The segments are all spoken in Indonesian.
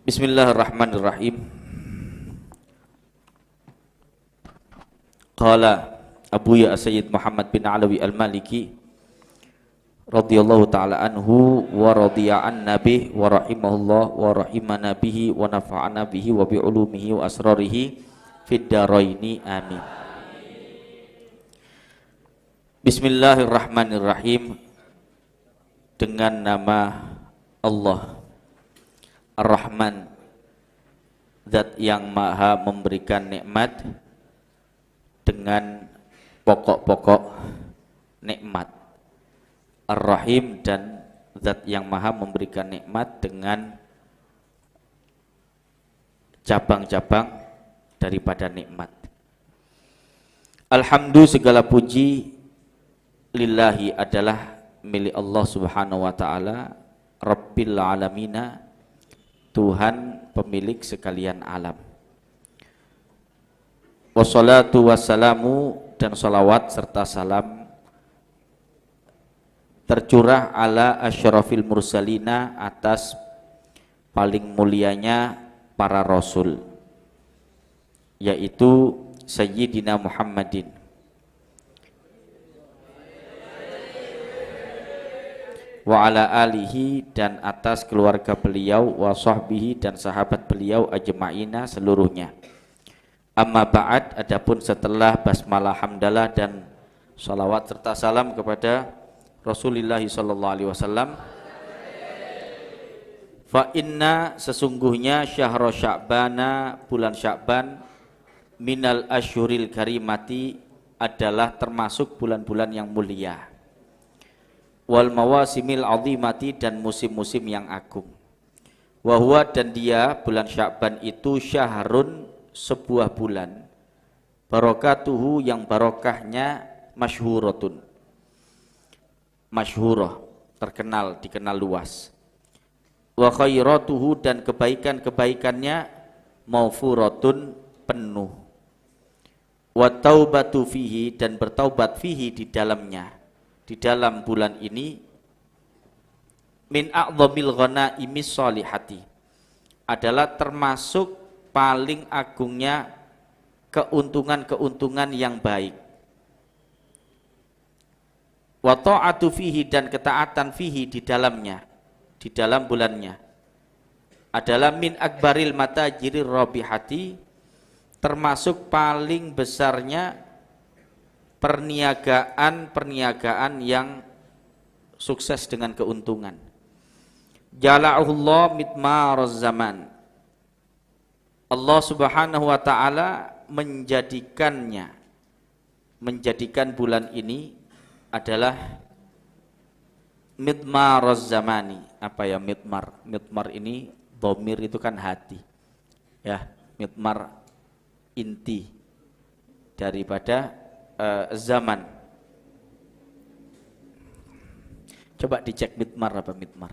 Bismillahirrahmanirrahim. Qala Abu Ya Sayyid Muhammad bin Alawi Al-Maliki radhiyallahu ta'ala anhu wa radiya an nabi wa rahimahullah wa rahimana bihi wa nafa'ana bihi wa bi ulumihi wa asrarihi fid daraini amin. Bismillahirrahmanirrahim. Dengan nama Allah Ar-Rahman, zat yang maha memberikan nikmat dengan pokok-pokok nikmat. Ar-Rahim, dan zat yang maha memberikan nikmat dengan cabang-cabang daripada nikmat. Alhamdulillah, segala puji lillahi adalah milik Allah Subhanahu wa taala, Rabbil alamina, Tuhan pemilik sekalian alam. Wassalatu wassalamu, dan salawat serta salam tercurah ala asyrafil mursalina, atas paling mulianya para rasul, yaitu Sayyidina Muhammadin wa ala alihi, dan atas keluarga beliau, wa sahbihi, dan sahabat beliau ajma'ina seluruhnya. Amma ba'd, adapun setelah basmalah hamdalah dan salawat serta salam kepada Rasulullah sallallahu alaihi wasallam, fa inna, sesungguhnya syahra sya'bana, bulan Sya'ban, minal asyhuril karimati, adalah termasuk bulan-bulan yang mulia, wal mawasimil azimati, dan musim-musim yang agung. Wa huwa, dan dia bulan Sya'ban itu syahrun, sebuah bulan, barakatuhu, yang barokahnya masyhuratun, masyhurah, terkenal, dikenal luas. Wa khairatuhu, dan kebaikan-kebaikannya maufuratun, penuh. Wa taubatu fihi, dan bertaubat fihi, di dalamnya, di dalam bulan ini, min a'dhamil ghanaimis sholihati, adalah termasuk paling agungnya keuntungan-keuntungan yang baik. Wa ta'atu fihi, dan ketaatan fihi, di dalamnya, di dalam bulannya, adalah min akbaril matajirir rabihati, termasuk paling besarnya perniagaan yang sukses dengan keuntungan. Jala'ahullah mitmaraz zaman, Allah Subhanahu wa ta'ala menjadikan bulan ini adalah mitmaraz zamani. Apa ya mitmar? Mitmar ini dhamir, itu kan hati, ya. Mitmar inti daripada zaman. Coba dicek mitmar apa mitmar.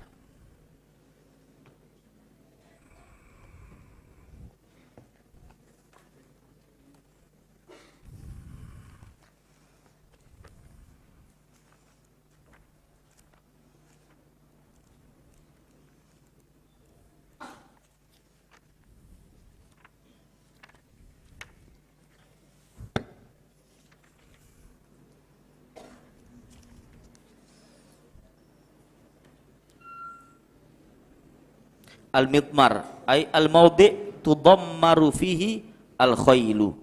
Al-midmar ay al-maudi' tudammaru fihi al-khailu,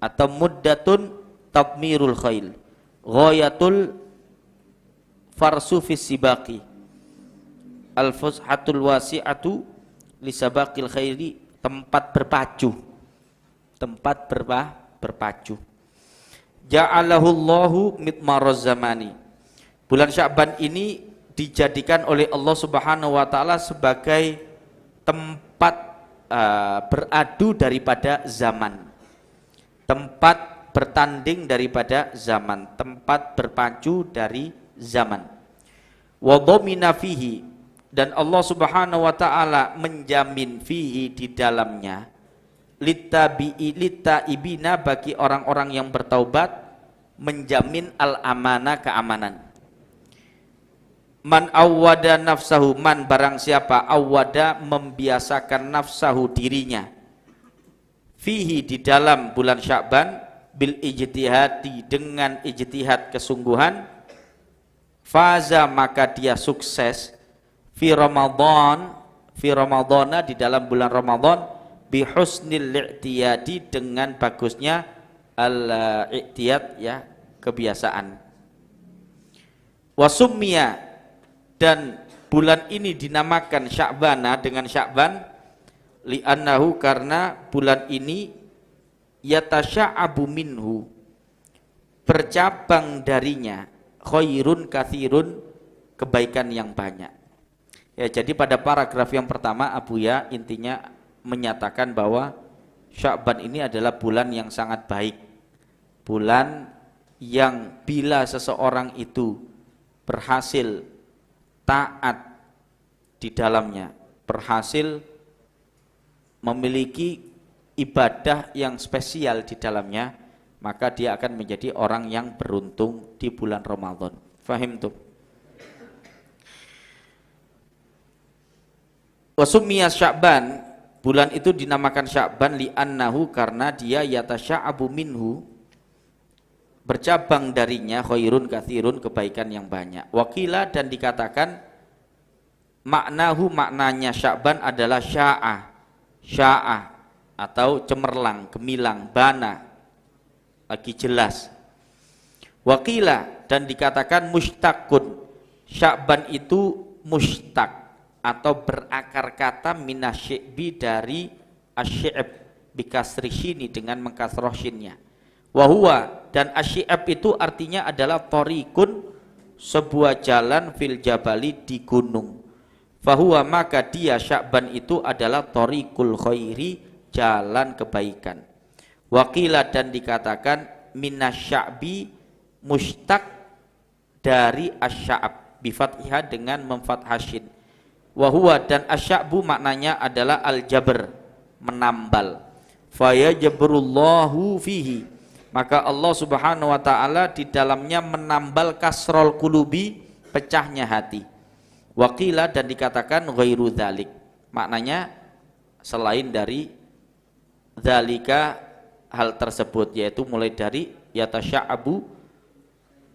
atau muddatun tadmirul khail, ghayatul farsu fis sibaqi, al-fushatul wasi'atu li sabaqil khairi, tempat berpacu, berpacu. Ja'alahu Allahu midmaraz zamani, bulan Sya'ban ini dijadikan oleh Allah Subhanahu wa ta'ala sebagai tempat beradu daripada zaman, tempat bertanding daripada zaman, tempat berpacu dari zaman. Wa dhamina fihi, dan Allah Subhanahu wa ta'ala menjamin fihi, di dalamnya, littaibina, bagi orang-orang yang bertaubat, menjamin al-amanah, keamanan. Man awwada nafsahu, man barang siapa awwada membiasakan nafsahu dirinya, fihi di dalam bulan Sya'ban, bil ijtihadi dengan ijtihad kesungguhan, faza maka dia sukses, fi Ramadhana di dalam bulan Ramadan, bi husnil i'tiyadi dengan bagusnya al-i'tiyad ya kebiasaan. Wasummiya dan bulan ini dinamakan Sya'bana dengan Sya'ban li'annahu karena bulan ini yatasya'abu minhu bercabang darinya khairun katsirun kebaikan yang banyak. Ya, jadi pada paragraf yang pertama Abuya intinya menyatakan bahwa Sya'ban ini adalah bulan yang sangat baik. Bulan yang bila seseorang itu berhasil taat di dalamnya, berhasil memiliki ibadah yang spesial di dalamnya, maka dia akan menjadi orang yang beruntung di bulan Ramadan. Fahim tuh? Wasummiya Sya'ban, bulan itu dinamakan Sya'ban li'annahu karena dia yatasya'abu minhu bercabang darinya khairun katsirun kebaikan yang banyak. Wakila dan dikatakan maknahu maknanya Sya'ban adalah sya'ah atau cemerlang, gemilang, bana, lagi jelas. Wakila dan dikatakan mushtaqun, Sya'ban itu mushtaq atau berakar kata minasyi'bi dari asyi'ab bikasri syini dengan mengkasroh shinnya. Wahuwa dan asyi'ab itu artinya adalah torikun, sebuah jalan fil jabali di gunung. Fahuwa maka dia Sya'ban itu adalah torikul khairi, jalan kebaikan. Wakila dan dikatakan minasya'bi mushtaq dari asy'ab bifathihah dengan memfathahsyin. Wahuwa dan asy'abu maknanya adalah al-jabr, menambal. Fayajabrullahu fihi, maka Allah Subhanahu wa taala di dalamnya menambal kasrul qulubi, pecahnya hati. Wakila dan dikatakan ghairu dzalik, maknanya selain dari dzalika hal tersebut, yaitu mulai dari yatasya'abu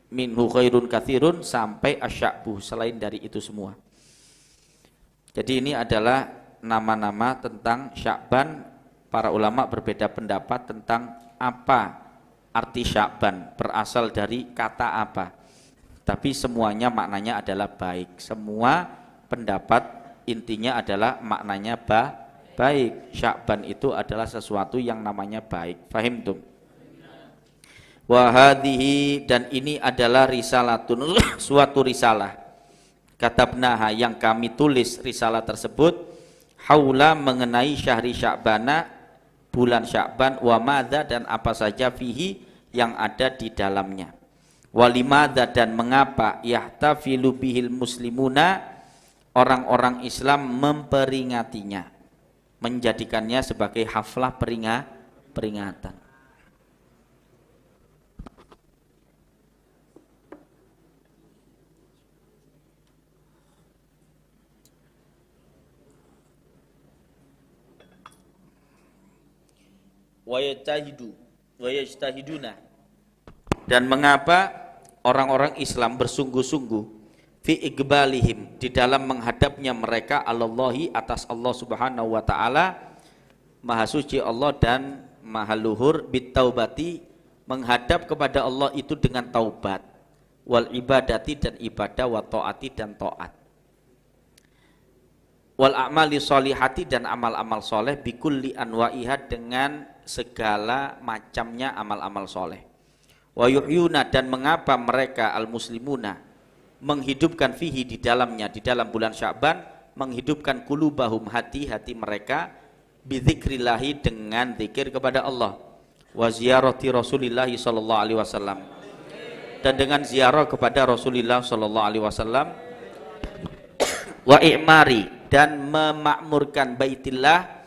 minhu khairun katsirun sampai asy'abu, selain dari itu semua. Jadi ini adalah nama-nama tentang Sya'ban. Para ulama berbeda pendapat tentang apa arti Sya'ban, berasal dari kata apa. Tapi semuanya maknanya adalah baik. Semua pendapat intinya adalah maknanya baik. Sya'ban itu adalah sesuatu yang namanya baik. Fahim tuh? Wahadihi dan ini adalah risalatun, suatu risalah. Katabnaha yang kami tulis risalah tersebut haula mengenai syahri Sya'bana, bulan Sya'ban, wa madza dan apa saja fihi yang ada di dalamnya, walimadza dan mengapa yahtafilu bihil muslimuna orang-orang Islam memperingatinya, menjadikannya sebagai haflah peringatan. Wayajtahiduna dan mengapa orang-orang Islam bersungguh-sungguh fi iqbalihim di dalam menghadapnya mereka Allahi atas Allah Subhanahu wa taala, Maha suci Allah dan Maha luhur, bitaubati menghadap kepada Allah itu dengan taubat, wal ibadati dan ibadah, wa taati dan taat, wal a'mali sholihati dan amal-amal soleh, bikulli anwa'iha dengan segala macamnya amal-amal soleh. Wa yuhyuna dan mengapa mereka al-muslimuna menghidupkan fihi di dalamnya, di dalam bulan Sya'ban, menghidupkan kulubahum hati-hati mereka, bidzikrillahi dengan zikir kepada Allah, wa ziyarati Rasulillah sallallahu alaihi wasallam dan dengan ziarah kepada Rasulullah sallallahu alaihi wasallam, wa i'mari dan memakmurkan baitillah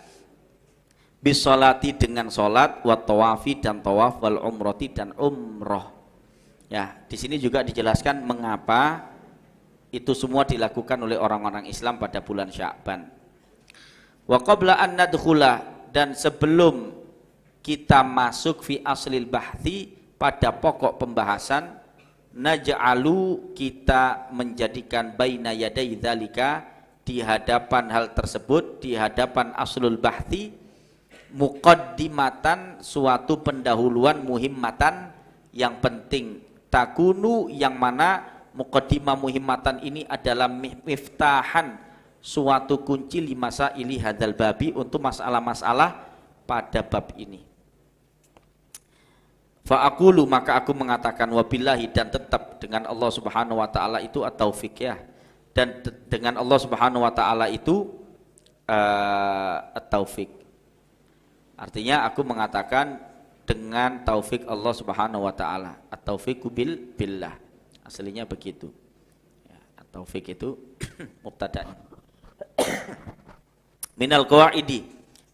bisolati dengan solat, wa tawafi dan tawaf, wal umrati dan umroh. Ya, di sini juga dijelaskan mengapa Itu semua dilakukan oleh orang-orang Islam pada bulan Sya'ban. Wa qabla an nadkhula, dan sebelum kita masuk fi aslil bahthi, pada pokok pembahasan, naj'alu, kita menjadikan baina yaday dzalika, di hadapan hal tersebut, di hadapan aslul bahthi, muqaddimatan, suatu pendahuluan, muhimmatan, yang penting, takunu, yang mana muqaddimah muhimmatan ini adalah miftahan, suatu kunci limasa ili hadzal babi, untuk masalah-masalah pada bab ini. Fa'aqulu, maka aku mengatakan, wabillahi, dan tetap dengan Allah Subhanahu wa taala itu at-taufiq, ya. Dan dengan Allah Subhanahu wa taala itu at-taufiq. Artinya aku mengatakan dengan taufik Allah Subhanahu wa taala. At-taufiqu billah. Aslinya begitu. Ya, at-taufiq itu mubtada'nya. Minal qawaidi,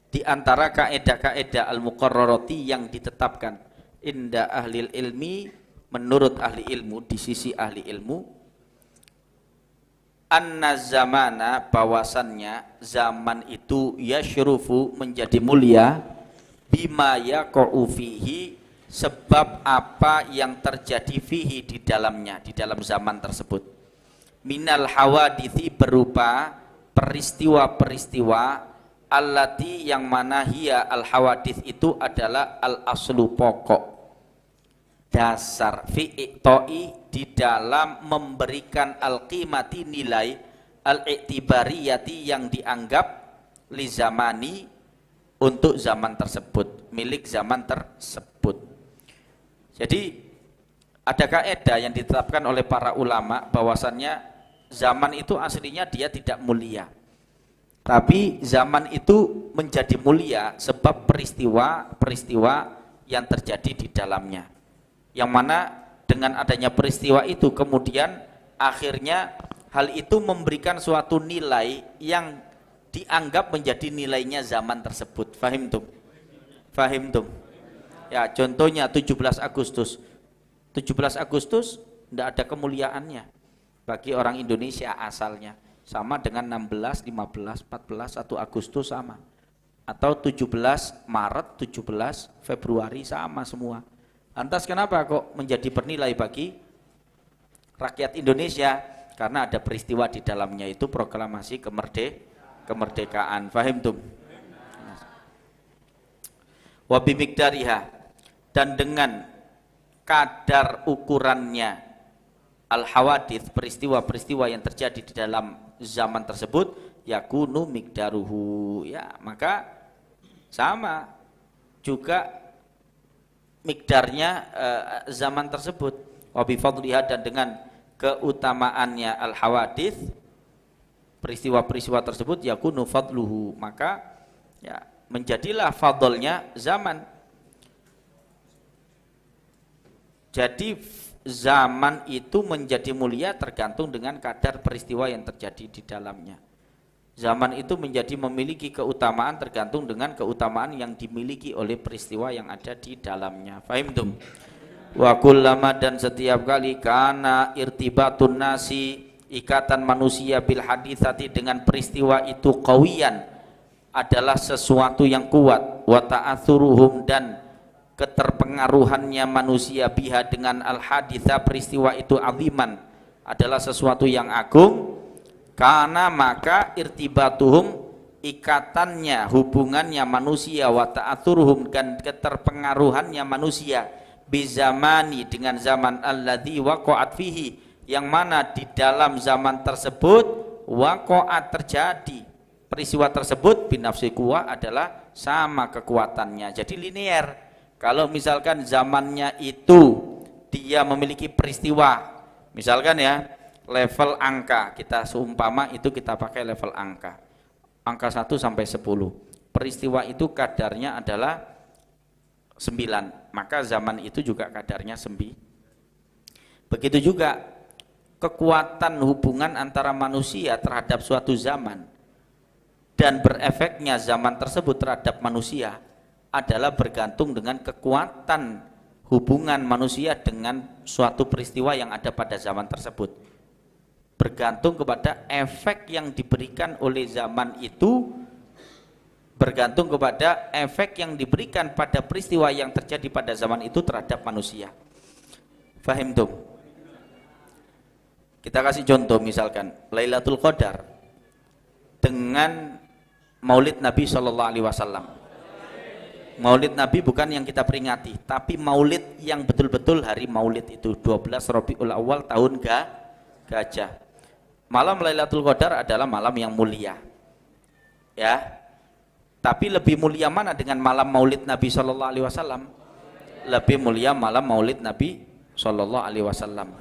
di antara kaidah-kaidah al-muqarrarati yang ditetapkan inda ahlil ilmi, menurut ahli ilmu, di sisi ahli ilmu, anna zamana, bahwasannya zaman itu yasyrufu, menjadi mulia, bima yaqa'u fihi, sebab apa yang terjadi fihi, di dalamnya, di dalam zaman tersebut, minal hawadithi, berupa peristiwa-peristiwa, allati, yang mana hiya al hawadith, itu adalah al aslu, pokok, dasar, fi i'toi, di dalam memberikan al qimati, nilai, al i'tibariyati, yang dianggap li zamani, untuk zaman tersebut, milik zaman tersebut. Jadi ada kaidah yang ditetapkan oleh para ulama bahwasannya zaman itu aslinya dia tidak mulia, tapi zaman itu menjadi mulia sebab peristiwa-peristiwa yang terjadi di dalamnya, yang mana dengan adanya peristiwa itu kemudian akhirnya hal itu memberikan suatu nilai yang dianggap menjadi nilainya zaman tersebut. Fahim tum? Fahim tum? Ya, contohnya 17 Agustus. 17 Agustus tidak ada kemuliaannya bagi orang Indonesia asalnya. Sama dengan 16, 15, 14, 1 Agustus sama. Atau 17 Maret, 17 Februari sama semua. Lantas kenapa kok menjadi bernilai bagi rakyat Indonesia? Karena ada peristiwa di dalamnya, itu proklamasi kemerdekaan. Fahim tum? Wa bimikdariha, dan dengan kadar ukurannya al hawadits, peristiwa-peristiwa yang terjadi di dalam zaman tersebut, yakunu mikdaruhu, ya, maka sama juga mikdarnya zaman tersebut. Wa bi fadliha, dan dengan keutamaannya al hawadits, peristiwa-peristiwa tersebut, yakunu fadluhu, maka ya menjadilah fadlnya zaman. Jadi zaman itu menjadi mulia tergantung dengan kadar peristiwa yang terjadi di dalamnya. Zaman itu menjadi memiliki keutamaan tergantung dengan keutamaan yang dimiliki oleh peristiwa yang ada di dalamnya. Fahim tum? Wa kullama, dan setiap kali, kana irtibatun nasi, ikatan manusia bil haditsati, dengan peristiwa itu, qawiyan, adalah sesuatu yang kuat, wa ta'atsuruhum, dan keterpengaruhannya manusia biha, dengan al haditsa, peristiwa itu, aziman, adalah sesuatu yang agung, karena maka irtibatuhum, ikatannya, hubungannya manusia, wa ta'atsuruhum, dan keterpengaruhannya manusia, bizamani, dengan zaman, alladzi waqa'at fihi, yang mana di dalam zaman tersebut, waqa'at, terjadi peristiwa tersebut, binafsi kuwa, adalah sama kekuatannya, jadi linear. Kalau misalkan zamannya itu dia memiliki peristiwa, misalkan ya level angka, kita seumpama itu kita pakai level angka 1 sampai 10, peristiwa itu kadarnya adalah 9, maka zaman itu juga kadarnya 9. Begitu juga kekuatan hubungan antara manusia terhadap suatu zaman dan berefeknya zaman tersebut terhadap manusia adalah bergantung dengan kekuatan hubungan manusia dengan suatu peristiwa yang ada pada zaman tersebut. bergantung kepada efek yang diberikan oleh zaman itu, bergantung kepada efek yang diberikan pada peristiwa yang terjadi pada zaman itu terhadap manusia. Fahim tuh? Kita kasih contoh, misalkan Lailatul Qadar dengan Maulid Nabi Shallallahu Alaihi Wasallam. Maulid Nabi bukan yang kita peringati, tapi Maulid yang betul-betul hari Maulid itu 12 Rabiul Awal tahun Gajah. Malam Lailatul Qadar adalah malam yang mulia, ya. Tapi lebih mulia mana dengan malam Maulid Nabi Shallallahu Alaihi Wasallam? Lebih mulia malam Maulid Nabi Shallallahu Alaihi Wasallam.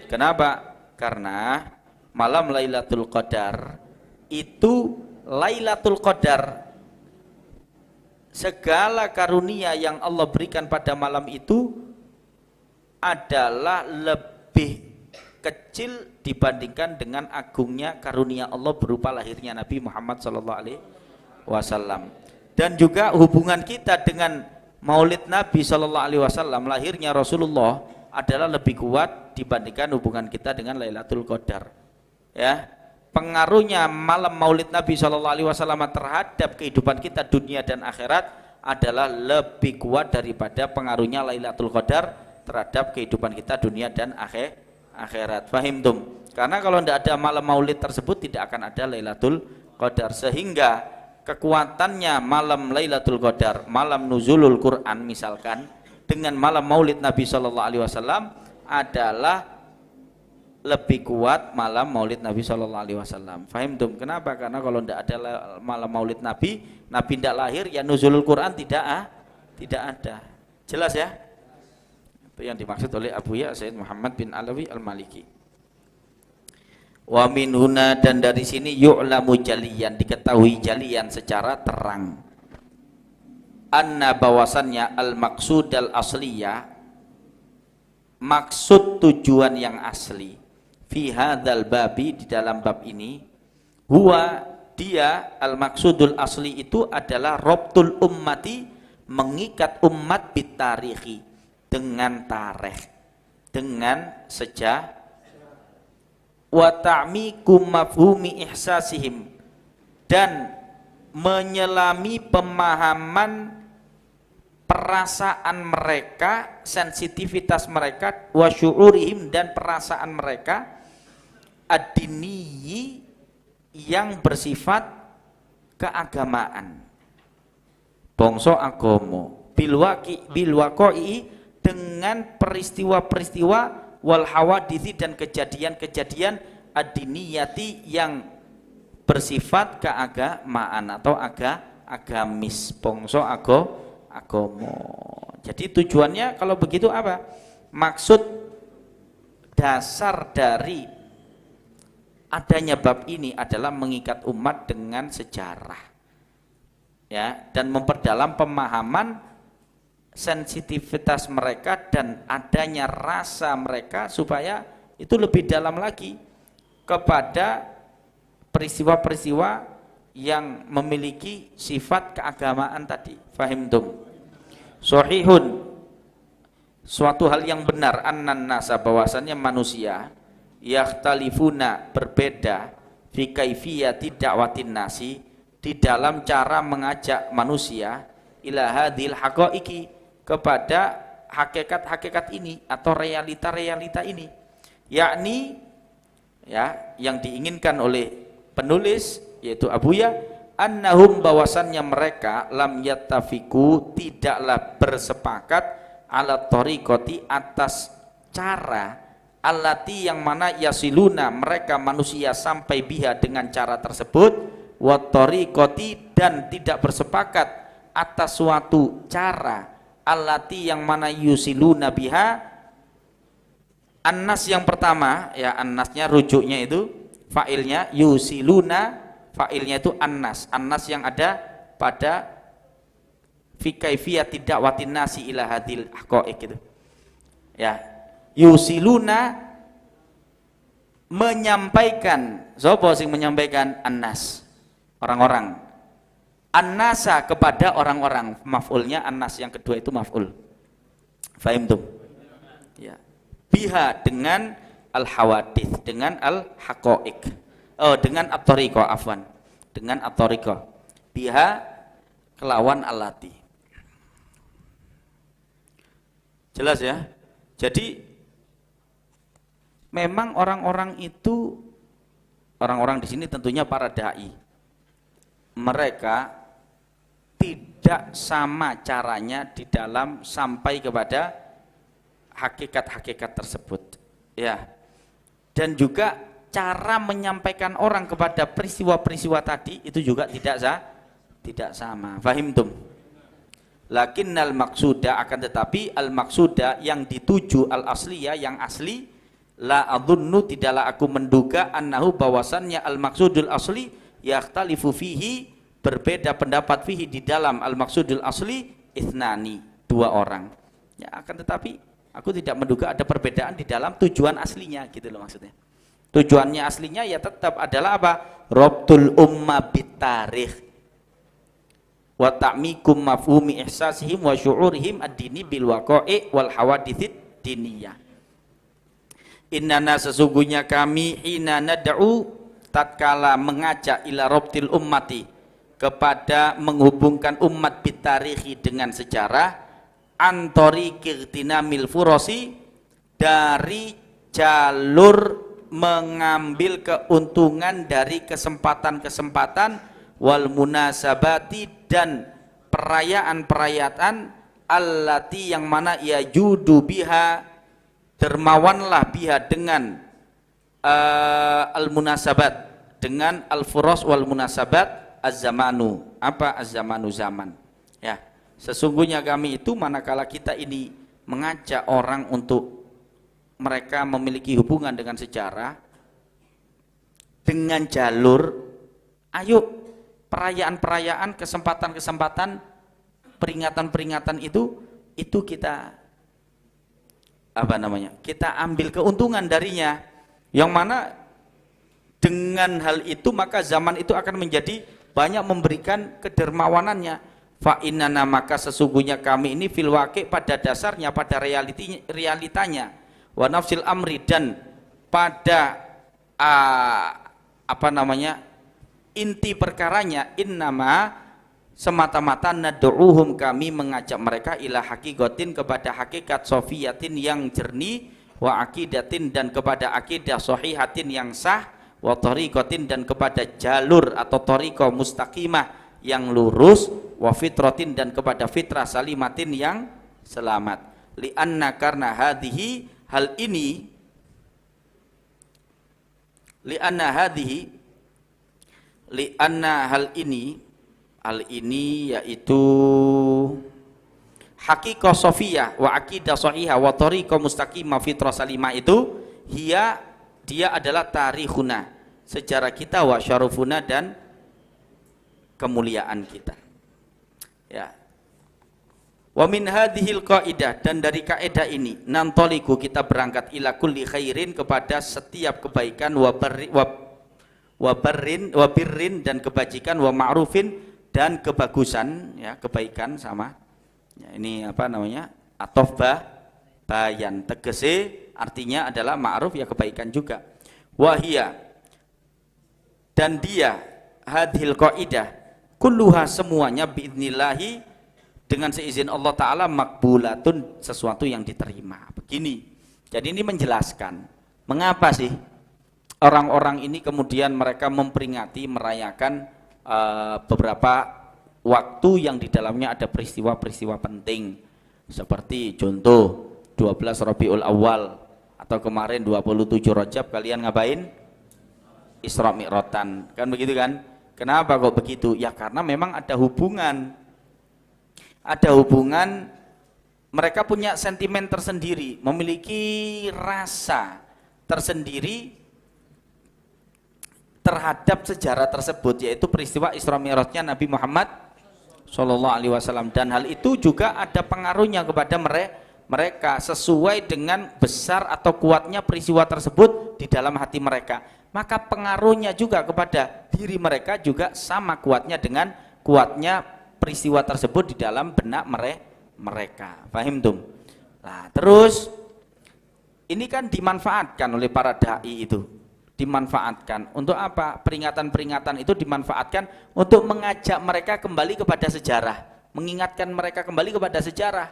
Kenapa? Karena malam Lailatul Qadar itu Lailatul Qadar, segala karunia yang Allah berikan pada malam itu adalah lebih kecil dibandingkan dengan agungnya karunia Allah berupa lahirnya Nabi Muhammad SAW. Dan juga hubungan kita dengan Maulid Nabi SAW, lahirnya Rasulullah, adalah lebih kuat dibandingkan hubungan kita dengan Lailatul Qadar. Ya, pengaruhnya malam Maulid Nabi SAW terhadap kehidupan kita dunia dan akhirat adalah lebih kuat daripada pengaruhnya Lailatul Qadar terhadap kehidupan kita dunia dan akhirat. Fahim tum? Karena kalau tidak ada malam Maulid tersebut tidak akan ada Lailatul Qadar, sehingga kekuatannya malam Lailatul Qadar, malam nuzulul Quran misalkan, dengan malam Maulid Nabi SAW adalah lebih kuat malam Maulid Nabi SAW. Fahim tum? Kenapa? Karena kalau tidak ada malam Maulid Nabi tidak lahir, ya nuzulul Quran tidak ada. Jelas ya? Itu yang dimaksud oleh Abu Ya Sayyid Muhammad bin Alawi Al-Maliki. Wa min huna, dan dari sini yu'lamu jaliyan, diketahui jaliyan secara terang, anna bahwasannya al-maqsud al-asliyah, maksud tujuan yang asli, fi hadzal babi, di dalam bab ini, huwa, dia, al-maqsudul asli itu adalah rabtul ummati, mengikat umat bitarikhi, dengan tarikh, dengan sejarah, wa ta'mikum mafhumi ihsasihim, dan menyelami pemahaman perasaan mereka, sensitivitas mereka, wa syu'urihim, dan perasaan mereka, ad-diniyi, yang bersifat keagamaan, bangsa agomo, bilwaqi, dengan peristiwa-peristiwa, wal hawadithi, dan kejadian-kejadian ad-diniyati, yang bersifat keagamaan atau agamis, bangsa agomo. Jadi tujuannya kalau begitu apa? Maksud dasar dari adanya bab ini adalah mengikat umat dengan sejarah, ya, dan memperdalam pemahaman sensitivitas mereka dan adanya rasa mereka supaya itu lebih dalam lagi kepada peristiwa-peristiwa yang memiliki sifat keagamaan tadi. Fahim tum? Sahihun, suatu hal yang benar, annan nasa, bahwasannya manusia, yakhtalifuna, berbeda, fi kaifiyati da'watin nasi, di dalam cara mengajak manusia, ila hadhil haqaiqi, kepada hakikat-hakikat ini atau realita-realita ini, yakni, ya, yang diinginkan oleh penulis yaitu Abu Ya, annahum, bahwasannya mereka, lam yattafiku, tidaklah bersepakat, ala thariqati, atas cara, allati, yang mana, yasiluna, mereka manusia sampai biha, dengan cara tersebut, wa thariqati, dan tidak bersepakat atas suatu cara, allati, yang mana, yusiluna biha, annas yang pertama, ya, annasnya rujuknya itu, fa'ilnya yusiluna, fa'ilnya itu annas yang ada pada fi kaifiyati da'watin nasi ila hadil haqaiq gitu. Ya, yusiluna, menyampaikan, sapa sing menyampaikan? Annas, orang-orang. Annasa, kepada orang-orang, maf'ulnya annas yang kedua itu maf'ul. Fahim tuh? Ya. Biha, dengan al-hawadits, dengan al-haqaiq. Dengan at-thariqah, afwan. Dengan at-thariqah. Biha kelawan allati. Jelas ya? Jadi memang orang-orang itu, orang-orang di sini tentunya para dai, mereka tidak sama caranya di dalam sampai kepada hakikat-hakikat tersebut, ya. Dan juga cara menyampaikan orang kepada peristiwa-peristiwa tadi itu juga tidak sama. Fahimtum? Lakinnal maksuda, akan tetapi al maksuda yang dituju al asliyah, yang asli, la adunnu, tidaklah aku menduga, annahu, bahwasannya al maksudul asli yakhtalifu fihi, berbeda pendapat fihi di dalam al maksudul asli, ithnani, dua orang. Ya, akan tetapi aku tidak menduga ada perbedaan di dalam tujuan aslinya, gitu loh maksudnya. Tujuannya aslinya ya tetap adalah apa? Rabtul umma bitarikh wa ta'mikum mafhumi ihsasihim wa syu'urihim ad-dini bil waqa'i wal hawaditsid diniyah. Innana, sesungguhnya kami, hina nad'u, tatkala mengajak, ila rabtil ummati, kepada menghubungkan umat bitarikhi, dengan sejarah, antori kirtinamil furosi, dari jalur mengambil keuntungan dari kesempatan-kesempatan, wal munasabati, dan perayaan-perayaan, allati, yang mana ya judu biha, dermawanlah biha, dengan al munasabat, dengan al furos wal munasabat, az-zamanu, apa az-zamanu, zaman. Ya, sesungguhnya kami itu manakala kita ini mengajak orang untuk mereka memiliki hubungan dengan sejarah, dengan jalur, ayo perayaan-perayaan, kesempatan-kesempatan, peringatan-peringatan itu kita apa namanya? Kita ambil keuntungan darinya, yang mana dengan hal itu maka zaman itu akan menjadi banyak memberikan kedermawanannya. Fa innana, maka sesungguhnya kami ini fil waqi', pada dasarnya, pada realitanya, wa nafsil amri, dan pada apa namanya, inti perkaranya, innama, semata-mata, nad'uhum, kami mengajak mereka, ila hakikatin, kepada hakikat sofiyatin yang jernih, wa akidatin, dan kepada akidah sohihatin yang sah, wa tariqatin, dan kepada jalur atau tariqah mustaqimah yang lurus, wa fitratin, dan kepada fitrah salimatin yang selamat. Lianna, karena hadhihi, hal ini, lianna hadhihi, lianna hal ini yaitu haqiqah sofiyah wa aqidah sahihah wa tariqah mustaqimah fitrah salimah, itu dia adalah tarikhuna, sejarah kita, wa syarufuna, dan kemuliaan kita. Ya. Wa min hadhil qaidah, dan dari kaidah ini, nantoliku, kita berangkat, ila kulli khairin, kepada setiap kebaikan, wa birrin, dan kebajikan, wa ma'rufin, dan kebagusan, ya, kebaikan sama. Ya, ini apa namanya? Atof bayan, tegese artinya adalah ma'ruf, ya kebaikan juga. Wahia, dan dia, hadhil qaidah, kulluha, semuanya, biidnillahi, dengan seizin Allah Ta'ala, makbulatun, sesuatu yang diterima. Begini, jadi ini menjelaskan mengapa sih orang-orang ini kemudian mereka memperingati, merayakan beberapa waktu yang di dalamnya ada peristiwa-peristiwa penting, seperti contoh 12 Rabiul Awal, atau kemarin 27 Rajab, kalian ngapain? Isra Mi'ratan, kan begitu kan? Kenapa kok begitu? Ya karena memang ada hubungan, mereka punya sentimen tersendiri, memiliki rasa tersendiri terhadap sejarah tersebut, yaitu peristiwa Isra Mi'rajnya Nabi Muhammad SAW, dan hal itu juga ada pengaruhnya kepada mereka sesuai dengan besar atau kuatnya peristiwa tersebut di dalam hati mereka, maka pengaruhnya juga kepada diri mereka juga sama kuatnya dengan kuatnya peristiwa tersebut di dalam benak mereka. Paham tum? Nah, terus Ini kan dimanfaatkan oleh para dai itu. Dimanfaatkan. Untuk apa? Peringatan-peringatan itu dimanfaatkan untuk mengajak mereka kembali kepada sejarah. Mengingatkan mereka kembali kepada sejarah.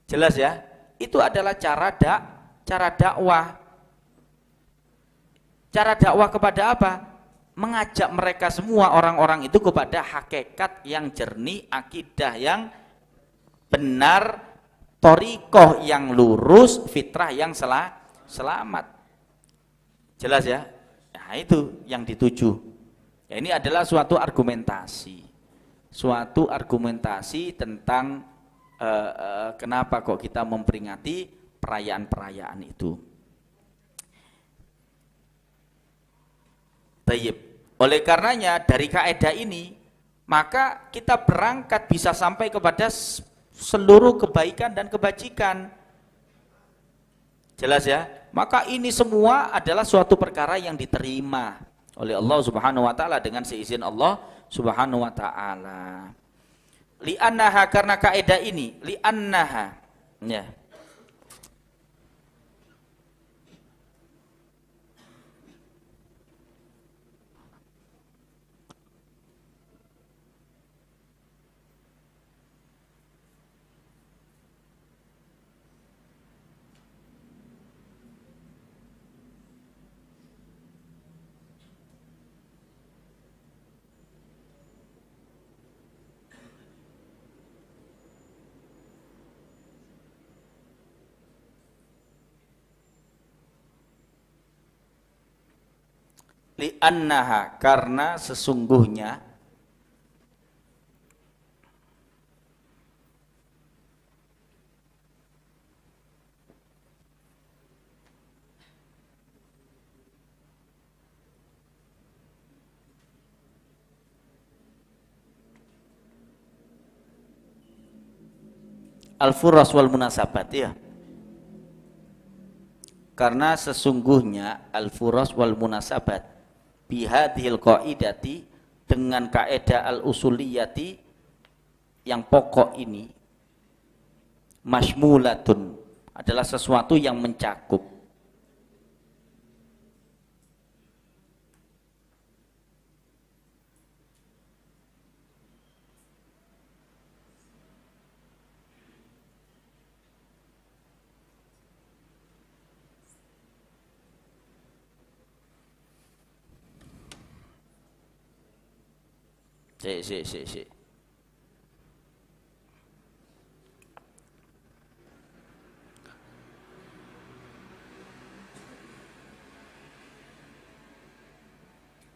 Jelas ya? Itu adalah cara dakwah. Cara dakwah kepada apa? Mengajak mereka semua orang-orang itu kepada hakikat yang jernih, akidah yang benar, thoriqoh yang lurus, fitrah yang selamat. Jelas ya? Nah itu yang dituju. Ya, ini adalah suatu argumentasi. Suatu argumentasi tentang kenapa kok kita memperingati perayaan-perayaan itu. Tayyib. Oleh karenanya dari kaidah ini maka kita berangkat bisa sampai kepada seluruh kebaikan dan kebajikan. Jelas ya? Maka ini semua adalah suatu perkara yang diterima oleh Allah Subhanahu wa taala dengan seizin Allah Subhanahu wa taala. Li'annaha, karena kaidah ini, li'annaha. Ya. Li'annaha, karena sesungguhnya al-furas wal munasabat ya. Karena sesungguhnya al-furas wal munasabat bihadhil qaidati, dengan kaidah al-usuliyati yang pokok ini, masmulatun, adalah sesuatu yang mencakup. Si.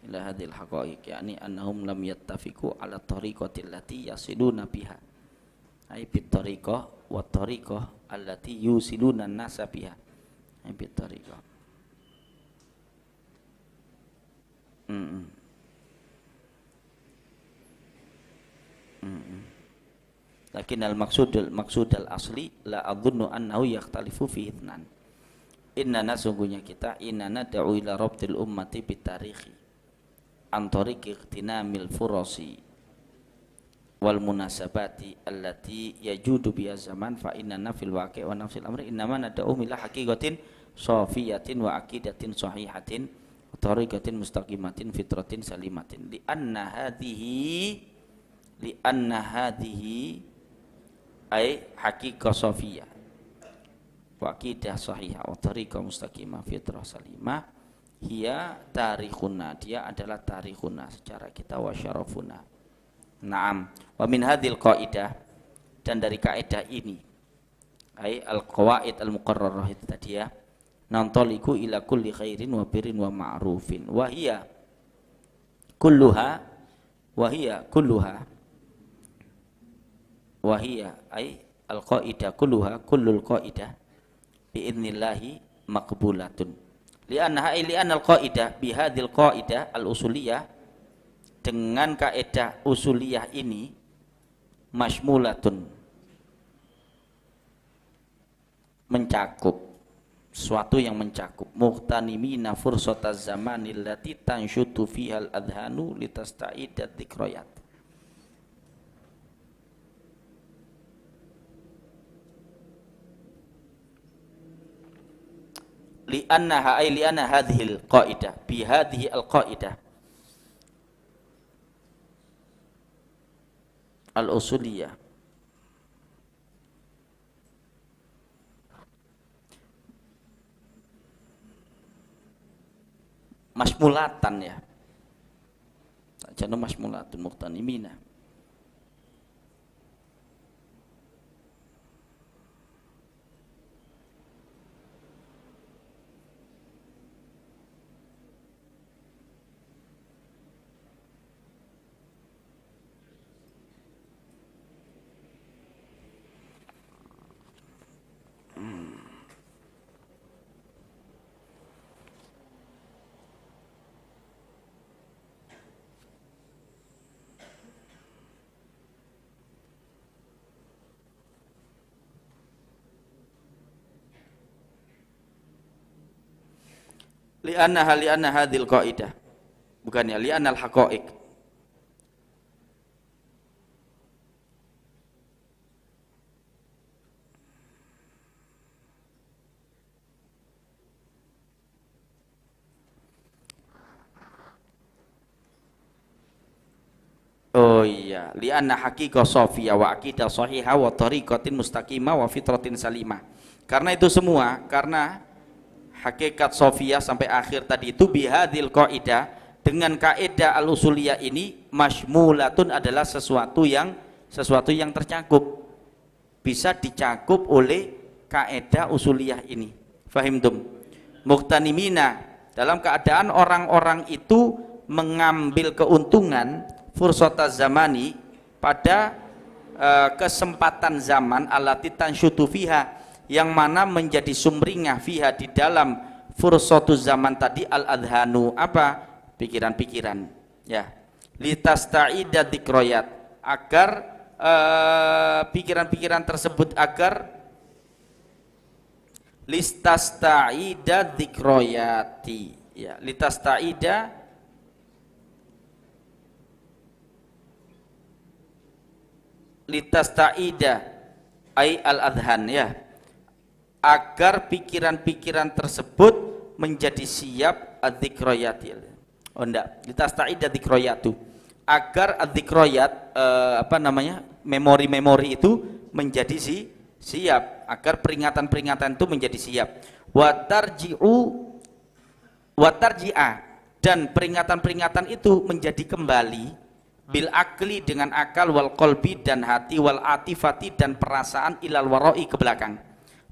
Ila hadhil haqa'iq, yani annahum lam yattafiqu ala tariqati allati yasiluna biha, ay bit tariqah wa tariqah allati yusiluna an-nasa biha, ay bit tariqah. Lakin al-maqsud al-asli la adhunnu annahu yakhtalifu fi ithnan. Innana, sungguhnya kita, innana da'u ila rabtil ummati bitarikhi an tariqi ightinamil furasi wal munasabati allati yajudu biha zaman, fa innana fil waqi' wa nafsil amri innama nad'u ila haqiqatin safiyatin wa aqidatin sahihatin wa tariqatin mustaqimatin fitratin salimatin li'anna hadhihi ay haqiqah safiyah wa aqidah sahihah wa tariqah mustaqimah fitrah salimah hiya tarikhuna, dia adalah tarikhuna secara kita, wa syarafuna. Naam, wa min hadhil qaidah, dan dari kaidah ini, ay al-qawaid al-muqarrarah itu tadi ya, nantaliku ila kulli khairin wa birrin wa ma'rufin wa hiya kulluha ay al-qaidah kulluha, kullul qaidah bi'idnillahi maqbulatun. Li'annaha li'annal qaidah bihadhil qaidah al-usuliyah, dengan kaidah usuliyah ini, masmulatun, mencakup, suatu yang mencakup, muhtanimina fursataz zamanil lati tanshutu fihal adhanu litasta'idat dzikrayat. li'annaha ay li'anna hadhil qaidah bi hadhihi al-qaidah al-usuliyah masmulatan ya. Sajana masmulatun muqtanimina. Li'anna hadhil qaidah. Bukan ya, li'anna al-haqa'iq. Oh iya, li'anna haqiqah shafiyah wa aqidah sahihah wa tariqatin mustaqimah wa fitratin salimah. Karena itu semua, karena hakikat sofia sampai akhir tadi itu bihadil qaidah, dengan kaidah al-usuliyah ini masmulatun adalah sesuatu yang tercakup, bisa dicakup oleh kaidah usuliyah ini. Fahimtum? Muqtanimina, dalam keadaan orang-orang itu mengambil keuntungan fursataz zamani pada kesempatan zaman allati tanshutu fiha, yang mana menjadi sumringah fiha di dalam fursatu zaman tadi al-adhanu, apa? Pikiran-pikiran ya, litasta'ida dzikroyat, agar pikiran-pikiran tersebut agar listasta'ida dzikroyati ya, litasta'ida ay al-adhan ya, agar pikiran-pikiran tersebut menjadi siap adzikroyati. Oh enggak, litasta'ida dzikroyatu, agar adzikroyat memori-memori itu menjadi siap, agar peringatan-peringatan itu menjadi siap. Watarji'a, dan peringatan-peringatan itu menjadi kembali bil akli, dengan akal, wal qalbi, dan hati, wal atifati, dan perasaan, ilal waroi, ke belakang,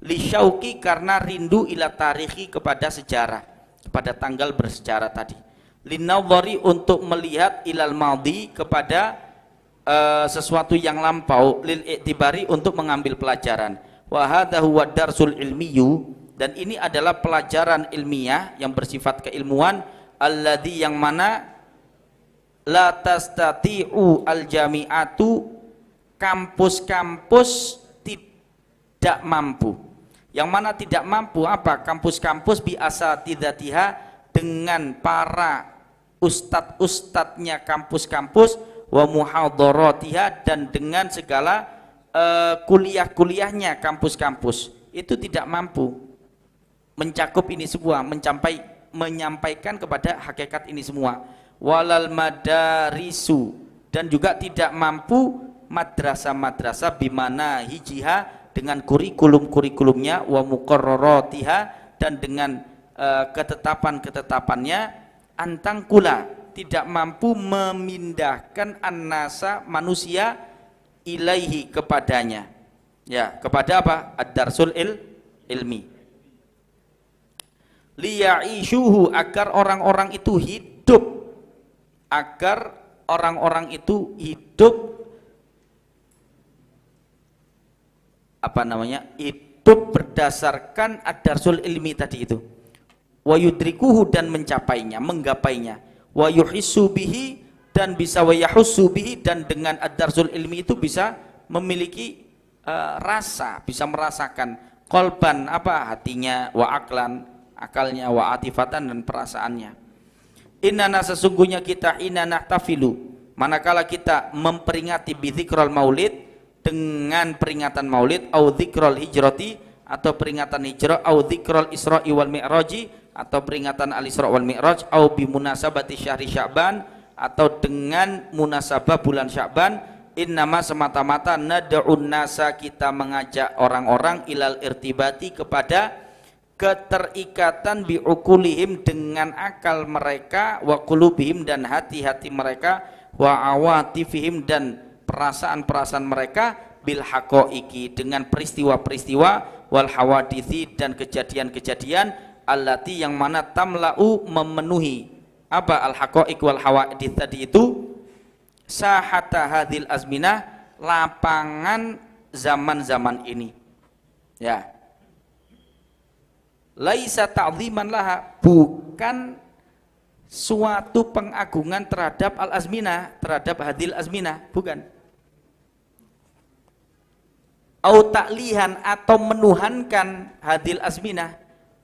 li syauqi, karena rindu, ila tarikhi, kepada sejarah, kepada tanggal bersejarah tadi, linawari, untuk melihat, ilal madhi, kepada sesuatu yang lampau, lil i'tibari, untuk mengambil pelajaran. Wa hadza huwa darsul ilmiyu, dan ini adalah pelajaran ilmiah yang bersifat keilmuan, alladzi, yang mana la tastati'u al-jami'atu, kampus-kampus tidak mampu, yang mana tidak mampu apa? Kampus-kampus bi asatidatiha, dengan para ustadz-ustadznya kampus-kampus, wa muhadharatiha, dan dengan segala kuliah-kuliahnya kampus-kampus, itu tidak mampu mencakup ini semua, menyampaikan kepada hakikat ini semua. Walal madarisu, dan juga tidak mampu madrasah-madrasah bimana hijiha, dengan kurikulum-kurikulumnya, wa muqarraratiha, dan dengan ketetapan-ketetapannya, antangkula, tidak mampu memindahkan annasa, manusia, ilaihi, kepadanya ya, kepada apa? Ad-darsul ilmi, liya'ishuhu, agar orang-orang itu hidup, hidup berdasarkan ad-darsul ilmi tadi itu, wa yudrikuhu, dan mencapainya, menggapainya, wa yuhissu bihi, dan bisa wa yahussu bihi, dan dengan ad-darsul ilmi itu bisa memiliki rasa, bisa merasakan, qalban, hatinya, wa aklan, akalnya, wa atifatan, dan perasaannya. Innana, sesungguhnya kita, inana tafilu, manakala kita memperingati bidzikral maulid, dengan peringatan maulid, au dzikrul hijrati, atau peringatan hijrah, au dzikrul Isra'i wal Mi'raji, atau peringatan al-Isra wal Mi'raj, au bi munasabati syahri Sya'ban, atau dengan munasabah bulan Sya'ban. Innama semata-mata nad'un nasa, kita mengajak orang-orang ilal irtibati, kepada keterikatan biukulihim, dengan akal mereka, wa qulubihim, dan hati-hati mereka, wa awatifihim, dan perasaan-perasaan mereka, bil haqaiqi, dengan peristiwa-peristiwa, wal hawadithi, dan kejadian-kejadian, allati, yang mana tamla'u, memenuhi apa al haqaiq wal hawadith tadi itu, sahata hadhil azminah, lapangan zaman-zaman ini, ya. Laisa ta'ziman laha, bukan suatu pengagungan terhadap al azminah, terhadap hadhil azminah, bukan. Au ta'lihan, atau menuhankan hadil azminah,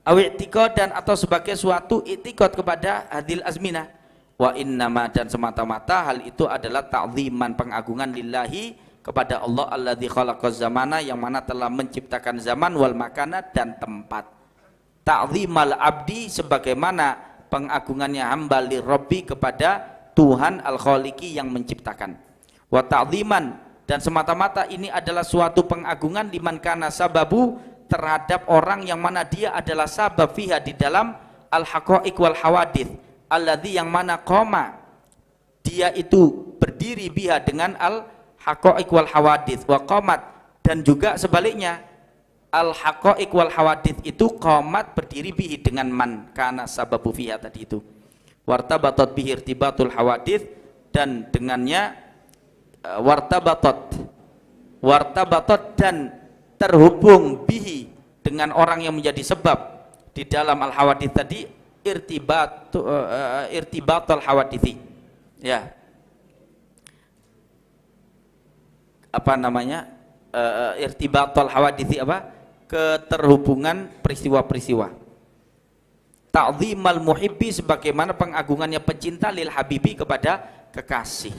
au i'tiqadan, atau sebagai suatu i'tiqad kepada hadil azminah. Wa innama, dan semata-mata hal itu adalah ta'ziman, pengagungan lillahi, kepada Allah, alladzi khalaqaz zamana, yang mana telah menciptakan zaman, wal makana, dan tempat. Ta'zimal abdi, sebagaimana pengagungannya hamba li rabbi, kepada Tuhan al-khaliqi, yang menciptakan. Wa ta'ziman, dan semata-mata ini adalah suatu pengagungan liman kana sababu, terhadap orang yang mana dia adalah sabab fiha, di dalam al-haqaiq wal hawadith, alladzi, yang mana qoma, dia itu berdiri biha, dengan al-haqaiq wal hawadith, wa qamat, dan juga sebaliknya al-haqaiq wal hawadith itu qamat, berdiri bihi, dengan man kana sababu fiha tadi itu. Wartabatat bihi irtibatul hawadith, dan dengannya wartabatot, dan terhubung bihi, dengan orang yang menjadi sebab di dalam al hawadith tadi, irtibatul hawadithi, ya, apa namanya, irtibatul hawadithi, apa, keterhubungan peristiwa-peristiwa. Ta'zimal muhibbi, sebagaimana pengagungannya pecinta, lil habibi, kepada kekasih,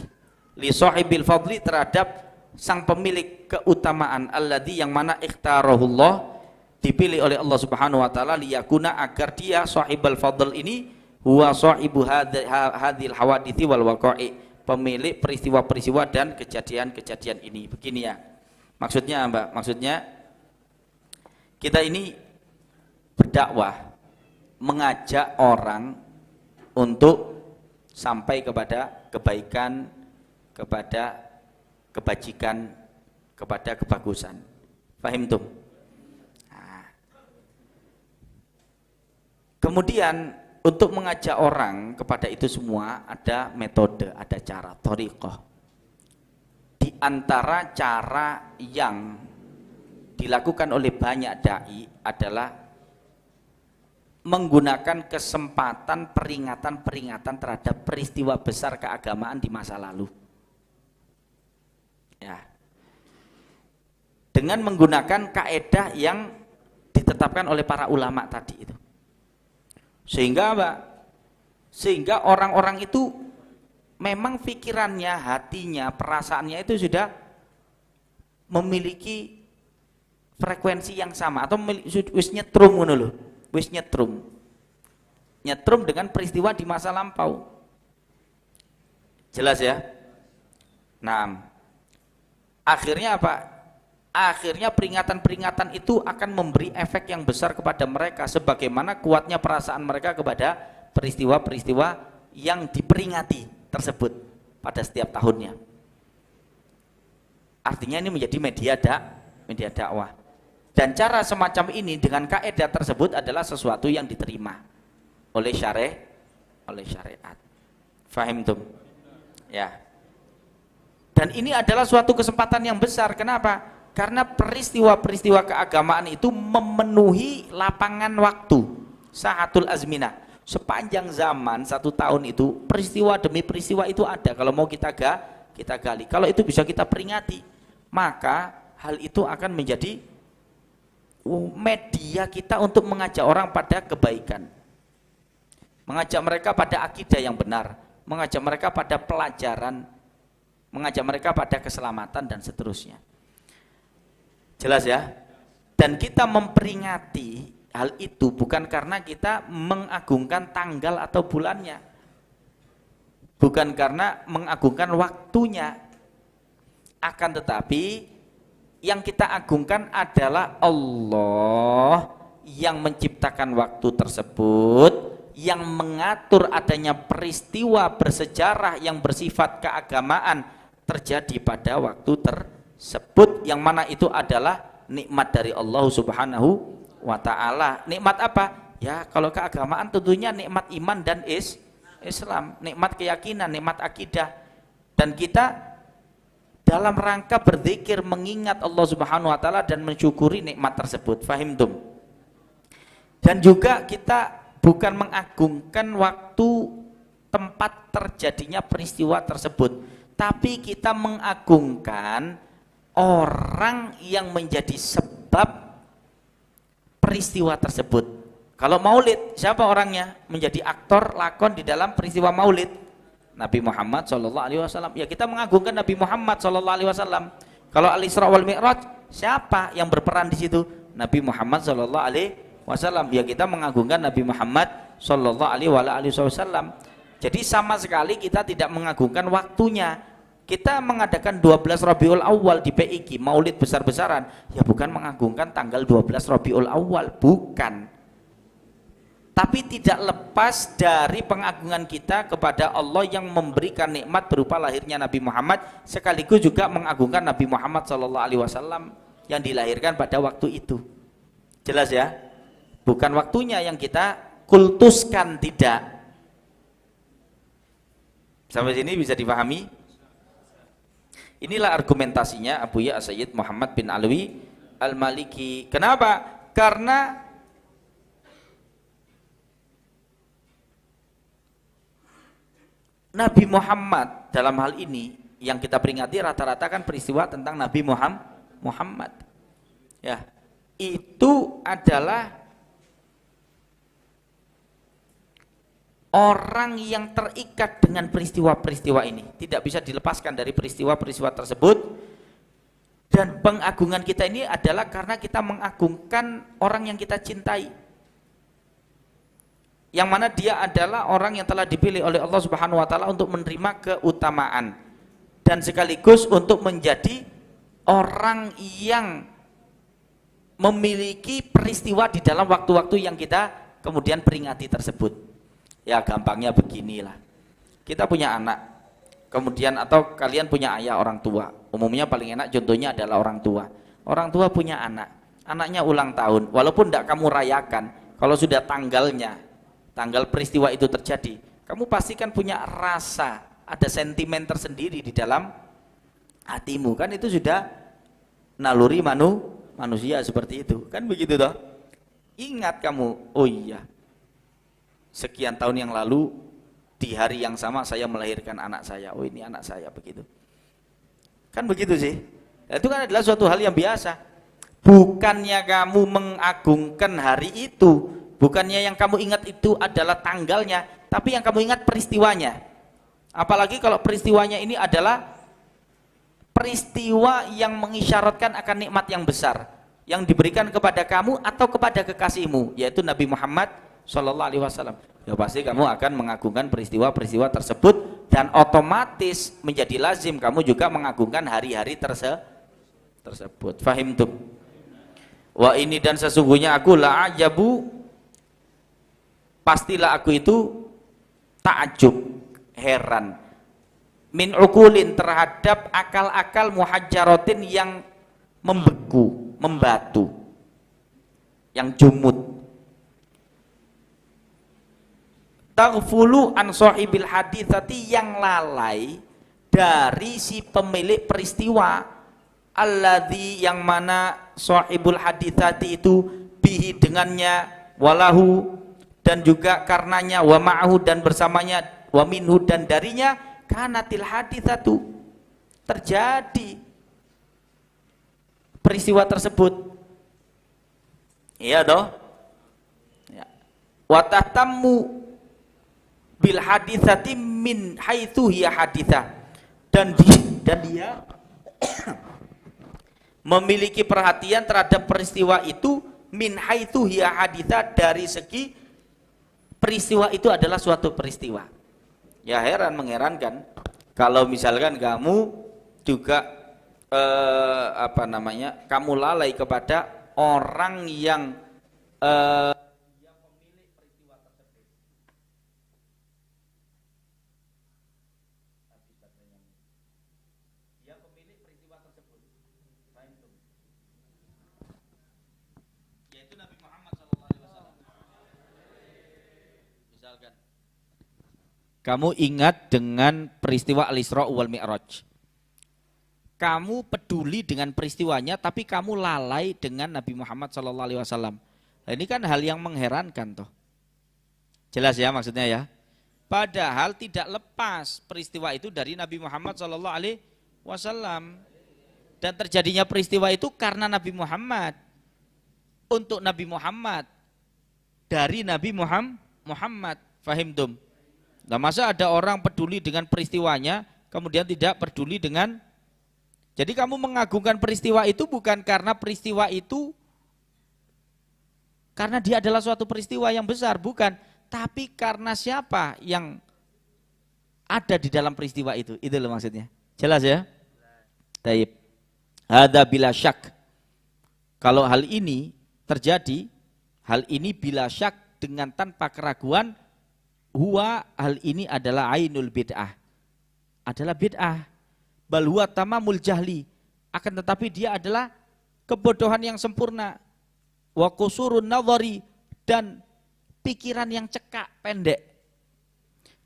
li sahibil fadli, terhadap sang pemilik keutamaan, alladzi, yang mana ikhtarahullah, dipilih oleh Allah Subhanahu wa taala, liyakuna, agar dia sahibul fadl ini, huwa sahibu hadhil hawadithi wal waqa'i, pemilik peristiwa-peristiwa dan kejadian-kejadian ini. Begini ya maksudnya, Mbak, maksudnya kita ini berdakwah, mengajak orang untuk sampai kepada kebaikan, kepada kebajikan, kepada kebagusan. Fahim tuh? Nah. Kemudian untuk mengajak orang kepada itu semua ada metode, ada cara, thariqah. Di antara cara yang dilakukan oleh banyak dai adalah menggunakan kesempatan peringatan-peringatan terhadap peristiwa besar keagamaan di masa lalu. Ya. Dengan menggunakan kaedah yang ditetapkan oleh para ulama tadi itu. Sehingga Mbak, sehingga orang-orang itu memang pikirannya, hatinya, perasaannya itu sudah memiliki frekuensi yang sama, atau wis nyetrum ngono lho, wis nyetrum dengan peristiwa di masa lampau. Jelas ya? Nah, akhirnya apa? Akhirnya peringatan-peringatan itu akan memberi efek yang besar kepada mereka, sebagaimana kuatnya perasaan mereka kepada peristiwa-peristiwa yang diperingati tersebut pada setiap tahunnya. Artinya ini menjadi media dakwah. Dan cara semacam ini dengan kaidah tersebut adalah sesuatu yang diterima oleh syariat. Fahim tuh? Ya. Dan ini adalah suatu kesempatan yang besar. Kenapa? Karena peristiwa-peristiwa keagamaan itu memenuhi lapangan waktu, sa'atul azminah. Sepanjang zaman 1 tahun itu, peristiwa demi peristiwa itu ada. Kalau mau kita gali, kalau itu bisa kita peringati, maka hal itu akan menjadi media kita untuk mengajak orang pada kebaikan, mengajak mereka pada akidah yang benar, mengajak mereka pada pelajaran, mengajak mereka pada keselamatan dan seterusnya. Jelas ya? Dan kita memperingati hal itu bukan karena kita mengagungkan tanggal atau bulannya, bukan karena mengagungkan waktunya, akan tetapi yang kita agungkan adalah Allah yang menciptakan waktu tersebut, yang mengatur adanya peristiwa bersejarah yang bersifat keagamaan terjadi pada waktu tersebut, yang mana itu adalah nikmat dari Allah Subhanahu wa ta'ala. Nikmat apa? Ya, kalau keagamaan tentunya nikmat iman dan Islam, nikmat keyakinan, nikmat akidah. Dan kita dalam rangka berzikir mengingat Allah Subhanahu wa ta'ala dan mensyukuri nikmat tersebut. Fahim tum? Dan juga kita bukan mengagungkan waktu tempat terjadinya peristiwa tersebut, tapi kita mengagungkan orang yang menjadi sebab peristiwa tersebut. Kalau maulid, siapa orangnya? Menjadi aktor lakon di dalam peristiwa maulid Nabi Muhammad SAW. Ya, kita mengagungkan Nabi Muhammad SAW. Kalau Al-Isra wal Mi'raj, siapa yang berperan di situ? Nabi Muhammad SAW. Ya, kita mengagungkan Nabi Muhammad SAW. Jadi sama sekali kita tidak mengagungkan waktunya. Kita mengadakan 12 Rabiul Awal di PIG, maulid besar-besaran, ya bukan mengagungkan tanggal 12 Rabiul Awal, bukan. Tapi tidak lepas dari pengagungan kita kepada Allah yang memberikan nikmat berupa lahirnya Nabi Muhammad, sekaligus juga mengagungkan Nabi Muhammad SAW yang dilahirkan pada waktu itu. Jelas ya? Bukan waktunya yang kita kultuskan, tidak. Sampai sini bisa dipahami? Inilah argumentasinya Abu Ya Sayyid Muhammad bin Alwi Al-Maliki. Kenapa? Karena Nabi Muhammad dalam hal ini yang kita peringati rata-rata kan peristiwa tentang Nabi Muhammad. Ya, itu adalah orang yang terikat dengan peristiwa-peristiwa ini, tidak bisa dilepaskan dari peristiwa-peristiwa tersebut. Dan pengagungan kita ini adalah karena kita mengagungkan orang yang kita cintai, yang mana dia adalah orang yang telah dipilih oleh Allah Subhanahu wa ta'ala untuk menerima keutamaan dan sekaligus untuk menjadi orang yang memiliki peristiwa di dalam waktu-waktu yang kita kemudian peringati tersebut. Ya, gampangnya beginilah. Kita punya anak, kemudian atau kalian punya ayah, orang tua. Umumnya paling enak contohnya adalah orang tua. Orang tua punya anak, anaknya ulang tahun. Walaupun tidak kamu rayakan, kalau sudah tanggalnya, tanggal peristiwa itu terjadi, kamu pasti kan punya rasa, ada sentimen tersendiri di dalam hatimu. Kan itu sudah naluri manusia seperti itu. Kan begitu toh? Ingat kamu, oh iya, sekian tahun yang lalu di hari yang sama saya melahirkan anak saya. Oh, ini anak saya, begitu. Kan begitu sih. Itu kan adalah suatu hal yang biasa. Bukannya kamu mengagungkan hari itu, bukannya yang kamu ingat itu adalah tanggalnya, tapi yang kamu ingat peristiwanya. Apalagi kalau peristiwanya ini adalah peristiwa yang mengisyaratkan akan nikmat yang besar yang diberikan kepada kamu atau kepada kekasihmu, yaitu Nabi Muhammad Sallallahu Alaihi Wasallam. Ya pasti kamu akan mengagungkan peristiwa-peristiwa tersebut, dan otomatis menjadi lazim kamu juga mengagungkan hari-hari tersebut. Fahim tuh? Wa ini dan sesungguhnya aku la ajabu, pastilah aku itu takjub, heran, min ukulin, terhadap akal-akal muhajjarotin yang membeku, membatu, yang jumud. Taghfulu an sahibil haditsati, yang lalai dari si pemilik peristiwa, alladzi, yang mana sahibul haditsati itu bihi, dengannya, walahu, dan juga karenanya, wa ma'ahu, dan bersamanya, wa minhu, dan darinya, kanatil haditsatu, terjadi peristiwa tersebut. Iya toh? Ya. Wa tahtammu bil haditsati min haitsu hiya haditsah, dan dia memiliki perhatian terhadap peristiwa itu min haitsu hiya haditha, dari segi peristiwa itu adalah suatu peristiwa. Ya mengherankan kalau misalkan kamu juga kamu lalai kepada orang yang memilih peristiwa tersebut. Dia memilih peristiwa tersebut. Yaitu Nabi Muhammad SAW. Misalkan kamu ingat dengan peristiwa Al-Isra wal Mi'raj. Kamu peduli dengan peristiwanya, tapi kamu lalai dengan Nabi Muhammad SAW. Nah, ini kan hal yang mengherankan toh. Jelas ya maksudnya ya. Padahal tidak lepas peristiwa itu dari Nabi Muhammad SAW. Dan terjadinya peristiwa itu karena Nabi Muhammad. Untuk Nabi Muhammad. Dari Nabi Muhammad. Fahimtum? Nah, masa ada orang peduli dengan peristiwanya, kemudian tidak peduli dengan. Jadi kamu mengagungkan peristiwa itu bukan karena peristiwa itu, karena dia adalah suatu peristiwa yang besar, bukan. Tapi karena siapa yang ada di dalam peristiwa itu loh maksudnya. Jelas ya? Taib. Hadza bila syak. Kalau hal ini terjadi, hal ini bila syak, dengan tanpa keraguan, huwa, hal ini adalah ainul bid'ah. Adalah bid'ah. Bal huwa tamamul jahli, akan tetapi dia adalah kebodohan yang sempurna, wa qusurun nadhari, dan pikiran yang cekak pendek.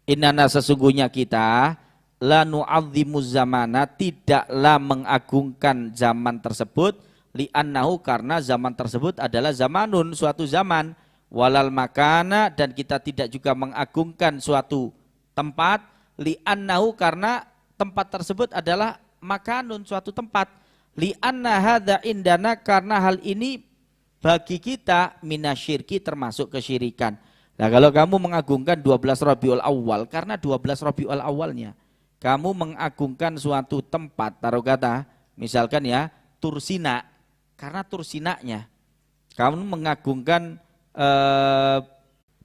Innana, sesungguhnya kita, la nu'adzimuz zamana, tidaklah mengagungkan zaman tersebut, li'annahu, karena zaman tersebut adalah zamanun, suatu zaman, walal makana, dan kita tidak juga mengagungkan suatu tempat, li'annahu, karena tempat tersebut adalah makanun, suatu tempat, li'anna hadza indana, karena hal ini bagi kita minasyirki, termasuk kesyirikan. Nah, kalau kamu mengagungkan 12 Rabiul Awal karena 12 Rabiul Awalnya, kamu mengagungkan suatu tempat, taruh kata misalkan ya Tursina, karena Tursinanya, kamu mengagungkan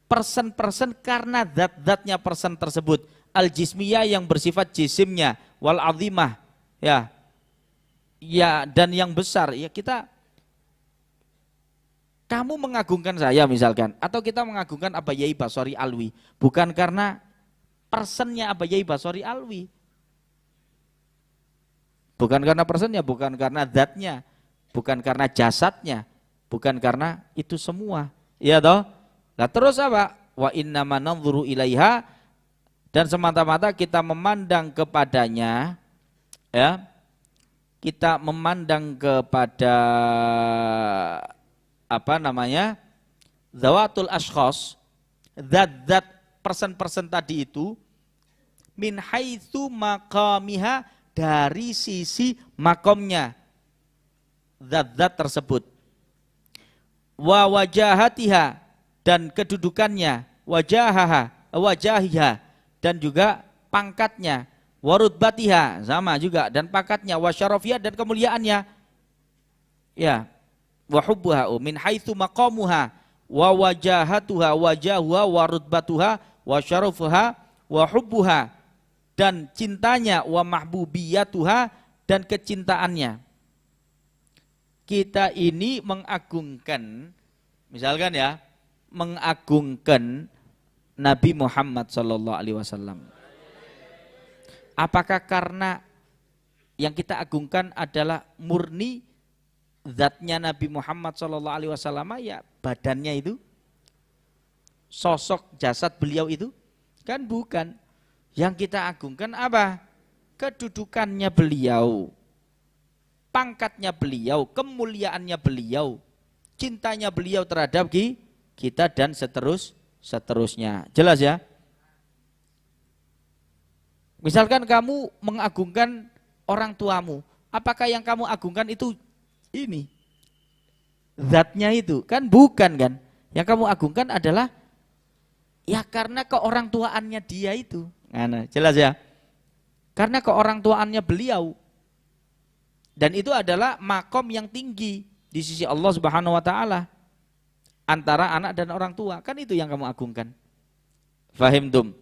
person-person karena zat-zatnya person tersebut, al-jismiyah, yang bersifat jisimnya, wal azimah, ya dan yang besar, ya kita, kamu mengagungkan saya misalkan, atau kita mengagungkan Abayai Basori Alwi, bukan karena personnya Abayai Basori Alwi, bukan karena personnya, bukan karena zatnya, bukan karena jasadnya, bukan karena itu semua, ya toh. Nah terus apa? Wa innama nanzuru ilaiha, dan semata-mata kita memandang kepadanya, ya, kita memandang kepada zawatul ashkhas, zat-zat person-person tadi itu, min haitsu maqamiha, dari sisi makomnya zat-zat tersebut, wa wajahatiha, dan kedudukannya, wajahiha, dan juga pangkatnya, warutbatiha, sama juga, dan pangkatnya, wasyarafiyah, dan kemuliaannya, ya, wahubbuha, min haitsu maqamuha, wa wajahatuha, wajahuha, warutbatuha, wasyarafuha, wahubbuha, dan cintanya, wa mahbubiyatuha, dan kecintaannya. Kita ini mengagungkan, misalkan ya, mengagungkan Nabi Muhammad SAW. Apakah karena yang kita agungkan adalah murni zatnya Nabi Muhammad SAW, ya badannya itu, sosok jasad beliau itu? Kan bukan. Yang kita agungkan apa? Kedudukannya beliau, pangkatnya beliau, kemuliaannya beliau, cintanya beliau terhadap kita, dan seterusnya. Jelas ya? Misalkan kamu mengagungkan orang tuamu, apakah yang kamu agungkan itu ini zatnya itu? Kan bukan kan? Yang kamu agungkan adalah ya karena keorangtuaannya dia itu. Nah, jelas ya? Karena keorangtuaannya beliau. Dan itu adalah makom yang tinggi di sisi Allah Subhanahu wa taala antara anak dan orang tua. Kan itu yang kamu agungkan. Fahimtum?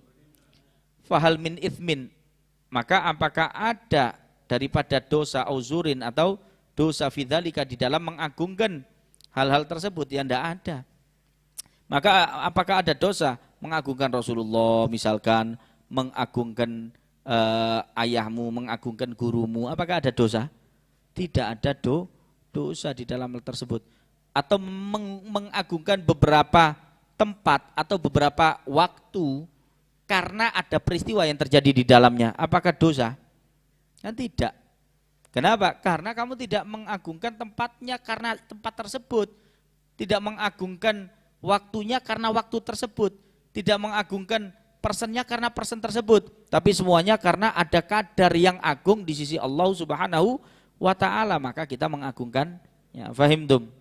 Fahal min ithmin. Maka apakah ada daripada dosa auzurin atau dosa fidzalika di dalam mengagungkan hal-hal tersebut? Ya tidak ada. Maka apakah ada dosa mengagungkan Rasulullah, misalkan mengagungkan ayahmu, mengagungkan gurumu, apakah ada dosa? Tidak ada dosa di dalam hal tersebut. Atau mengagungkan beberapa tempat atau beberapa waktu karena ada peristiwa yang terjadi di dalamnya, apakah dosa? Kan tidak. Kenapa? Karena kamu tidak mengagungkan tempatnya karena tempat tersebut, tidak mengagungkan waktunya karena waktu tersebut, tidak mengagungkan personnya karena person tersebut, tapi semuanya karena ada kadar yang agung di sisi Allah Subhanahu wa ta'ala, maka kita mengagungkan. Ya, fahimtum?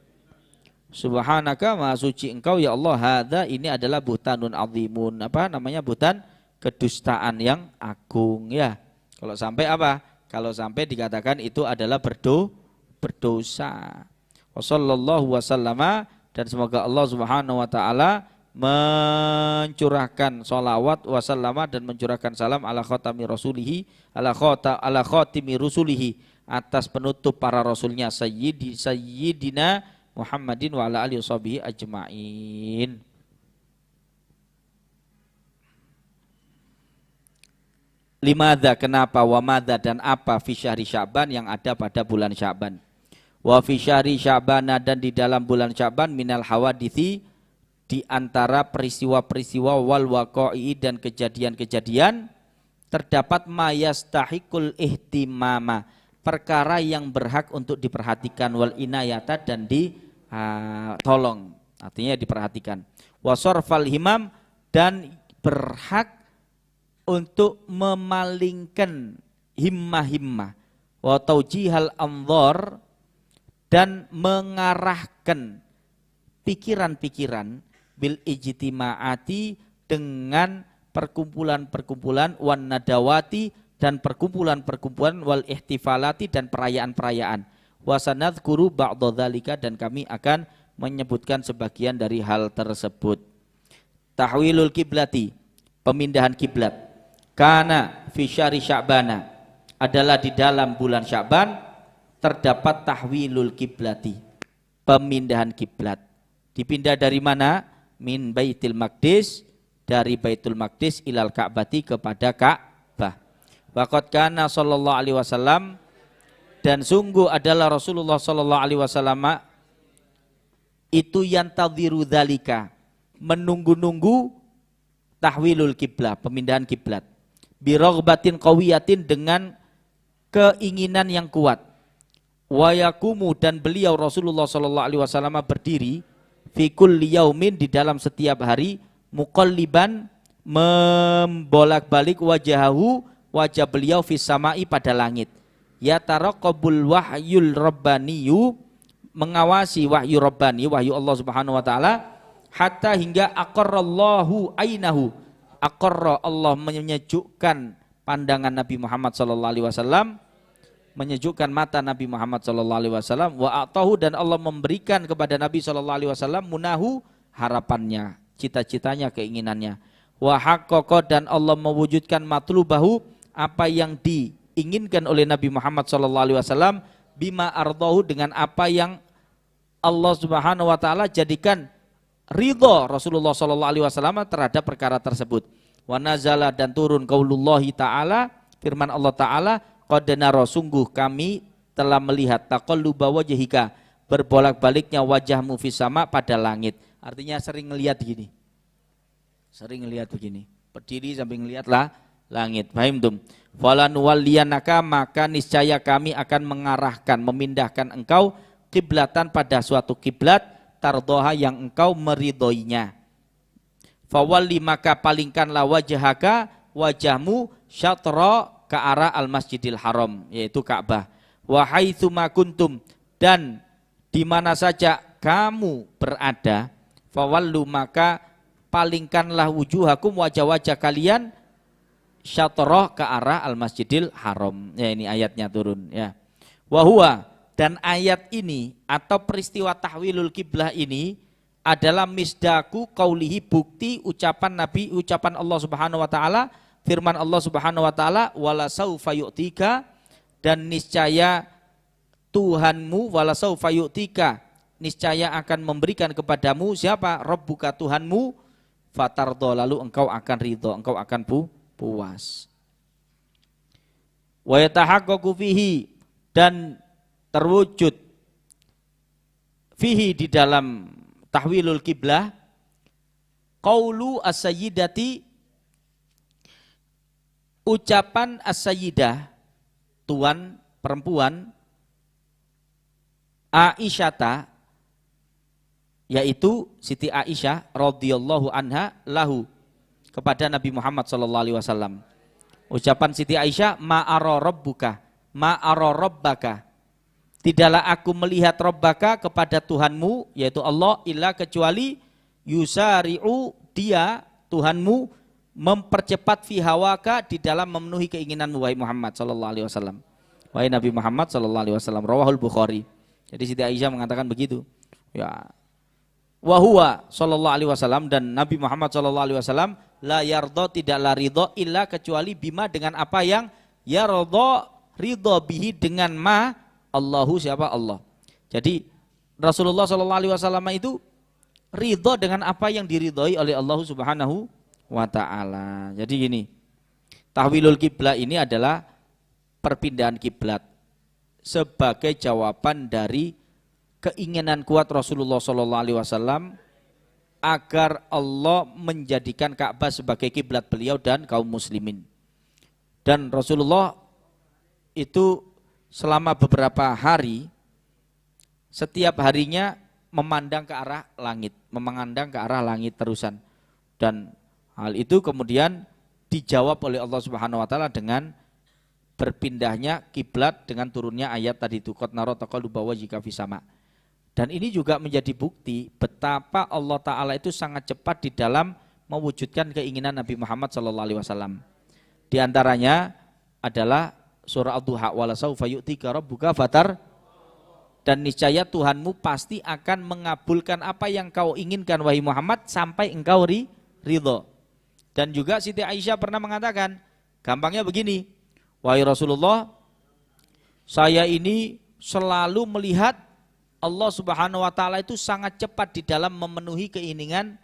Subhanaka, maha suci engkau ya Allah, hadza, ini adalah buhtanun azimun, apa namanya, buhtan kedustaan yang agung. Ya, kalau sampai apa? Kalau sampai dikatakan itu adalah berdosa. Wassallallahu wasallama, dan semoga Allah Subhanahu wa ta'ala mencurahkan salawat wasallama dan mencurahkan salam ala khatami rasulihi, ala khatimi rusulihi, atas penutup para rasulnya, sayyidina Muhammadin wa ala alihi washabihi ajma'in. Limadza, kenapa, wa madza, dan apa, fi syahri Sya'ban, yang ada pada bulan Sya'ban. Wa fi syahri Sya'ban, dan di dalam bulan Sya'ban, minal hawadithi, di antara peristiwa-peristiwa, wal waqa'i, dan kejadian-kejadian, terdapat mayastahiqul ihtimama, perkara yang berhak untuk diperhatikan, wal inayata, dan ditolong, artinya diperhatikan. Wasarfal himam, dan berhak untuk memalingkan himmah-himmah, wa taujihal anzar, dan mengarahkan pikiran-pikiran, bil ijtima'ati, dengan perkumpulan-perkumpulan, wan nadawati, dan perkumpulan-perkumpulan, wal ihtifalati, dan perayaan-perayaan. Wasanadhkuru ba'dha dzalika, dan kami akan menyebutkan sebagian dari hal tersebut. Tahwilul kiblati, pemindahan kiblat. Kana fi syahri Sya'bana, adalah di dalam bulan Sya'ban terdapat tahwilul kiblati, pemindahan kiblat. Dipindah dari mana? Min Baitul Maqdis, dari Baitul Maqdis, ilal Ka'bati, kepada Ka'bah. Waqad kana sallallahu alaihi wasallam, dan sungguh adalah Rasulullah sallallahu alaihi wasallam itu yantadhiru dzalika, menunggu-nunggu tahwilul kiblah, pemindahan kiblat. Biragbatin qawiyatin, dengan keinginan yang kuat. Wa yaqumu, dan beliau Rasulullah sallallahu alaihi wasallam berdiri, fi kulli yaumin, di dalam setiap hari, muqalliban, membolak-balik wajahahu, wajah beliau, fis sama'i, pada langit. Ya taraqabul wahyul rabbaniyu, mengawasi wahyu rabbani, wahyu Allah Subhanahu wa taala, hatta hingga aqarrallahu ainahu, aqarra, Allah menyejukkan pandangan Nabi Muhammad sallallahu alaihi wasallam, menyejukkan mata Nabi Muhammad sallallahu alaihi wasallam, wa atahu, dan Allah memberikan kepada Nabi sallallahu alaihi wasallam munahu, harapannya, cita-citanya, keinginannya. Wa haqqaqa, dan Allah mewujudkan matlubahu, apa yang diinginkan oleh Nabi Muhammad sallallahu alaihi wasallam, bima ardahu, dengan apa yang Allah Subhanahu wa taala jadikan ridha Rasulullah sallallahu alaihi wasallam terhadap perkara tersebut. Wa nazala, dan turun qaulullahi ta'ala, firman Allah taala, qad nara, sungguh kami telah melihat, taqalluba wajhika, berbolak-baliknya wajahmu fis sama, pada langit. Artinya sering ngelihat gini. Sering ngelihat begini. Berdiri sambil ngelihatlah langit. Paham tum? Falan waliyanaka, maka niscaya kami akan mengarahkan, memindahkan engkau kiblatan, pada suatu kiblat, tardoha, yang engkau meridhoinya. Fawalli, maka palingkanlah wajhaka, wajahmu, syatra, ke arah al-masjidil haram, yaitu Ka'bah. Wa haitsu ma kuntum, dan di mana saja kamu berada, fawallu, maka palingkanlah wujuhakum, wajah-wajah kalian, syatra, ke arah al-masjidil haram. Ya, ini ayatnya turun ya. Wahua, dan ayat ini atau peristiwa tahwilul kiblah ini adalah misdaku qaulihi, bukti ucapan Nabi, ucapan Allah Subhanahu wa taala, firman Allah Subhanahu wa taala, wala saufa yu'tika, dan niscaya Tuhanmu, wala saufa yu'tika, niscaya akan memberikan kepadamu siapa? Rabbuka, Tuhanmu, fatardo, lalu engkau akan ridho, engkau akan puas. Wa yatahaqqaqu fihi, dan terwujud fihi di dalam tahwilul kiblah qaulu as-sayyidati, ucapan as-sayyidah, tuan perempuan, Aisyata, yaitu Siti Aisyah radhiyallahu anha, lahu, kepada Nabi Muhammad sallallahu alaihi wasallam. Ucapan Siti Aisyah, ma'ara rabbuka, ma'ara rabbaka, tidaklah aku melihat rabbaka, kepada Tuhanmu yaitu Allah, illa, kecuali yusari'u, dia Tuhanmu mempercepat fi hawaka, di dalam memenuhi keinginanmu wahai Muhammad sallallahu alaihi wasallam, wahai Nabi Muhammad sallallahu alaihi wasallam. Rawahul Bukhari. Jadi Siti Aisyah mengatakan begitu. Ya. Wa huwa sallallahu alaihi wasallam, dan Nabi Muhammad sallallahu alaihi wasallam la yardha, tidaklah ridho, illa, kecuali bima, dengan apa yang yardha, ridho, bihi, dengan ma, Allahu, siapa? Allah. Jadi Rasulullah sallallahu alaihi wasallam itu ridho dengan apa yang diridhoi oleh Allah Subhanahu wa taala. Jadi gini, tahwilul kiblat ini adalah perpindahan kiblat sebagai jawaban dari keinginan kuat Rasulullah sallallahu alaihi wasallam agar Allah menjadikan Ka'bah sebagai kiblat beliau dan kaum muslimin. Dan Rasulullah itu selama beberapa hari, setiap harinya memandang ke arah langit, memandang ke arah langit terusan. Dan hal itu kemudian dijawab oleh Allah Subhanahu wa taala dengan berpindahnya kiblat, dengan turunnya ayat tadi itu, qad nara taqalluba wajhika fis sama. Dan ini juga menjadi bukti betapa Allah taala itu sangat cepat di dalam mewujudkan keinginan Nabi Muhammad sallallahu alaihi wasallam. Di antaranya adalah surah Ad-Duha, wala saufa yu'tika rabbuka fatar, dan niscaya Tuhanmu pasti akan mengabulkan apa yang kau inginkan wahai Muhammad sampai engkau ridho. Dan juga Siti Aisyah pernah mengatakan, gampangnya begini, wahai Rasulullah, saya ini selalu melihat Allah Subhanahu wa taala itu sangat cepat di dalam memenuhi keinginan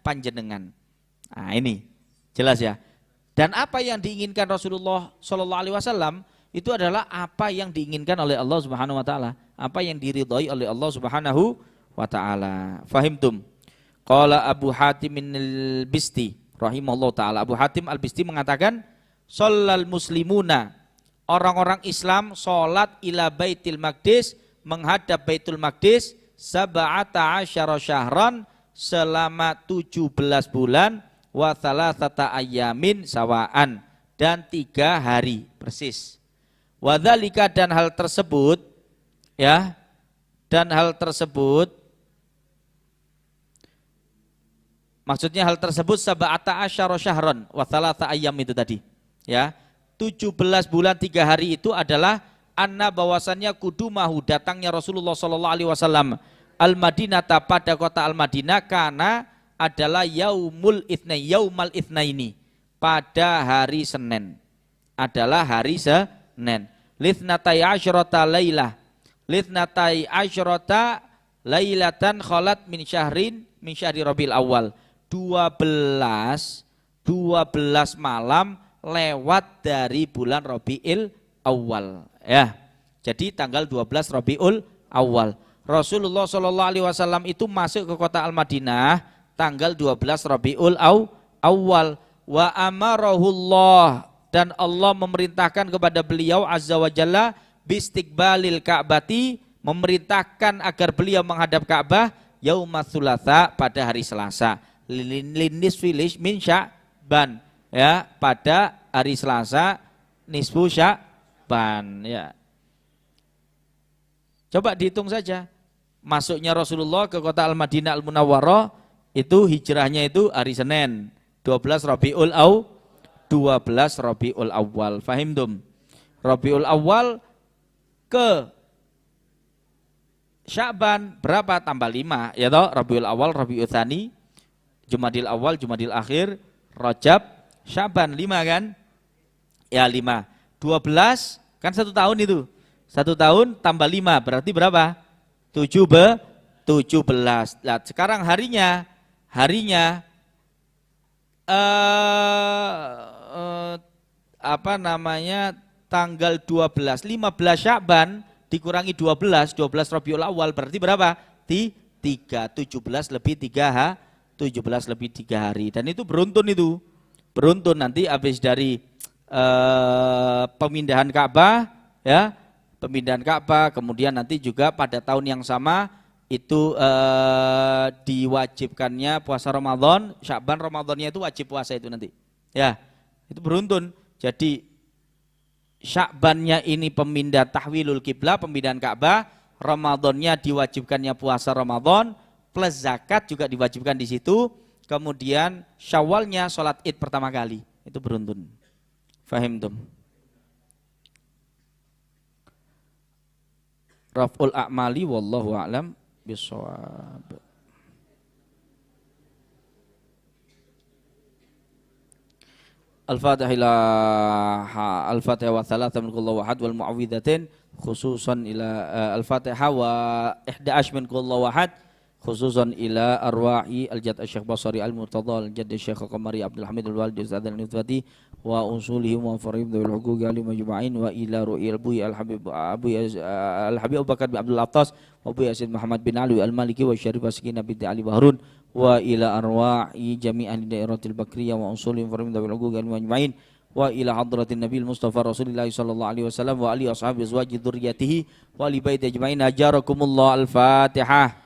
panjenengan. Nah, ini jelas ya. Dan apa yang diinginkan Rasulullah sallallahu alaihi wasallam itu adalah apa yang diinginkan oleh Allah Subhanahu wa taala, apa yang diridhai oleh Allah Subhanahu wa taala. Fahimtum? Qala Abu Hatim al-Bisti rahimahullah taala. Abu Hatim al-Bisti mengatakan, shallal muslimuna, orang-orang Islam salat ila Baitul Maqdis, menghadap Baitul Maqdis, sab'ata asyara syahran, selama 17 bulan, wa thalathata ayyamin sawaan, dan 3 hari persis. Wa dzalika, dan hal tersebut ya, dan hal tersebut maksudnya hal tersebut sab'ata asyara syahran wa thalatha ayyam itu tadi ya, 17 bulan 3 hari itu adalah anna, bahwasannya kudumahu, datangnya Rasulullah sallallahu alaihi wasallam al-Madinata, pada kota Al-Madinah, karena adalah yaumal itsnaini, pada hari Senin, adalah hari Senin. Lithnatai asyrata lailah, lithnatai asyrata lailatan khalat min syahri Rabiul Awal, 12 malam lewat dari bulan Rabiul Awal ya. Jadi tanggal 12 Rabiul Awal Rasulullah sallallahu alaihi wasallam itu masuk ke kota Al-Madinah tanggal 12 Rabiul Awal. Wa amarahullah, dan Allah memerintahkan kepada beliau azza wa jalla bistiqbalil Ka'bati, memerintahkan agar beliau menghadap Ka'bah yaumat tsulatsa, pada hari Selasa, linisfi min Sya'ban ya, pada hari Selasa nisfu Sya'ban ya. Coba dihitung saja, masuknya Rasulullah ke kota Al-Madinah Al-Munawwarah itu hijrahnya itu hari Senin 12 Rabiul Awal. Fahimtum? Rabiul Awal ke Sya'ban berapa? Tambah 5 ya toh, Rabiul Awal, Rabiul Tsani, Jumadil Awal, Jumadil Akhir, Rajab, Sya'ban 5 kan? Ya 5. 12 kan 1 tahun itu. 1 tahun tambah 5 berarti berapa? 17. Nah, sekarang harinya apa namanya? Tanggal 12, 15 Sya'ban dikurangi 12 Rabiul Awal berarti berapa? 3, 17 lebih 3 hari. Dan itu beruntun itu. Beruntun nanti habis dari pemindahan Ka'bah ya. Pemindahan Ka'bah kemudian nanti juga pada tahun yang sama itu diwajibkannya puasa Ramadan, Sya'ban Ramadannya itu wajib puasa itu nanti. Ya. Itu beruntun. Jadi Sya'bannya ini pemindah tahwilul kiblah, pemindahan Ka'bah, Ramadannya diwajibkannya puasa Ramadan, plus zakat juga diwajibkan di situ, kemudian Syawalnya sholat Id pertama kali, itu beruntun. Fahim tum? Raf'ul a'mali wallahu a'lam bishawab. Al-Fatihah wa thalatha min kulli wahad wal mu'awwidhatain khususan ila Al-Fatihah wa 11 min kulli wahad khususan ila arwahi al-Jadd Syekh Basri al-Murtada al-Jadd Syekh Qamari Abdul Hamid al-Walid Ustadz al-Nufati wa usulihim wa farihim dzul huquq alim majma'in wa ila ru'il bu'i al-Habib Abu Bakar bin Abdul Attas wa Abu Yasin Muhammad bin Ali al-Maliki wa Syarif Askin bin Ali Bahrun wa ila arwahi jami'an dairatil Bakriyah wa usulihim farihim dzul huquq alim majma'in wa ila hadratin Nabil Mustafa Rasulullah sallallahu alaihi wasallam wa ali ashabi azwaji dzurriyyatihi wa li baiti ajma'in ajarakumullah al-Fatihah.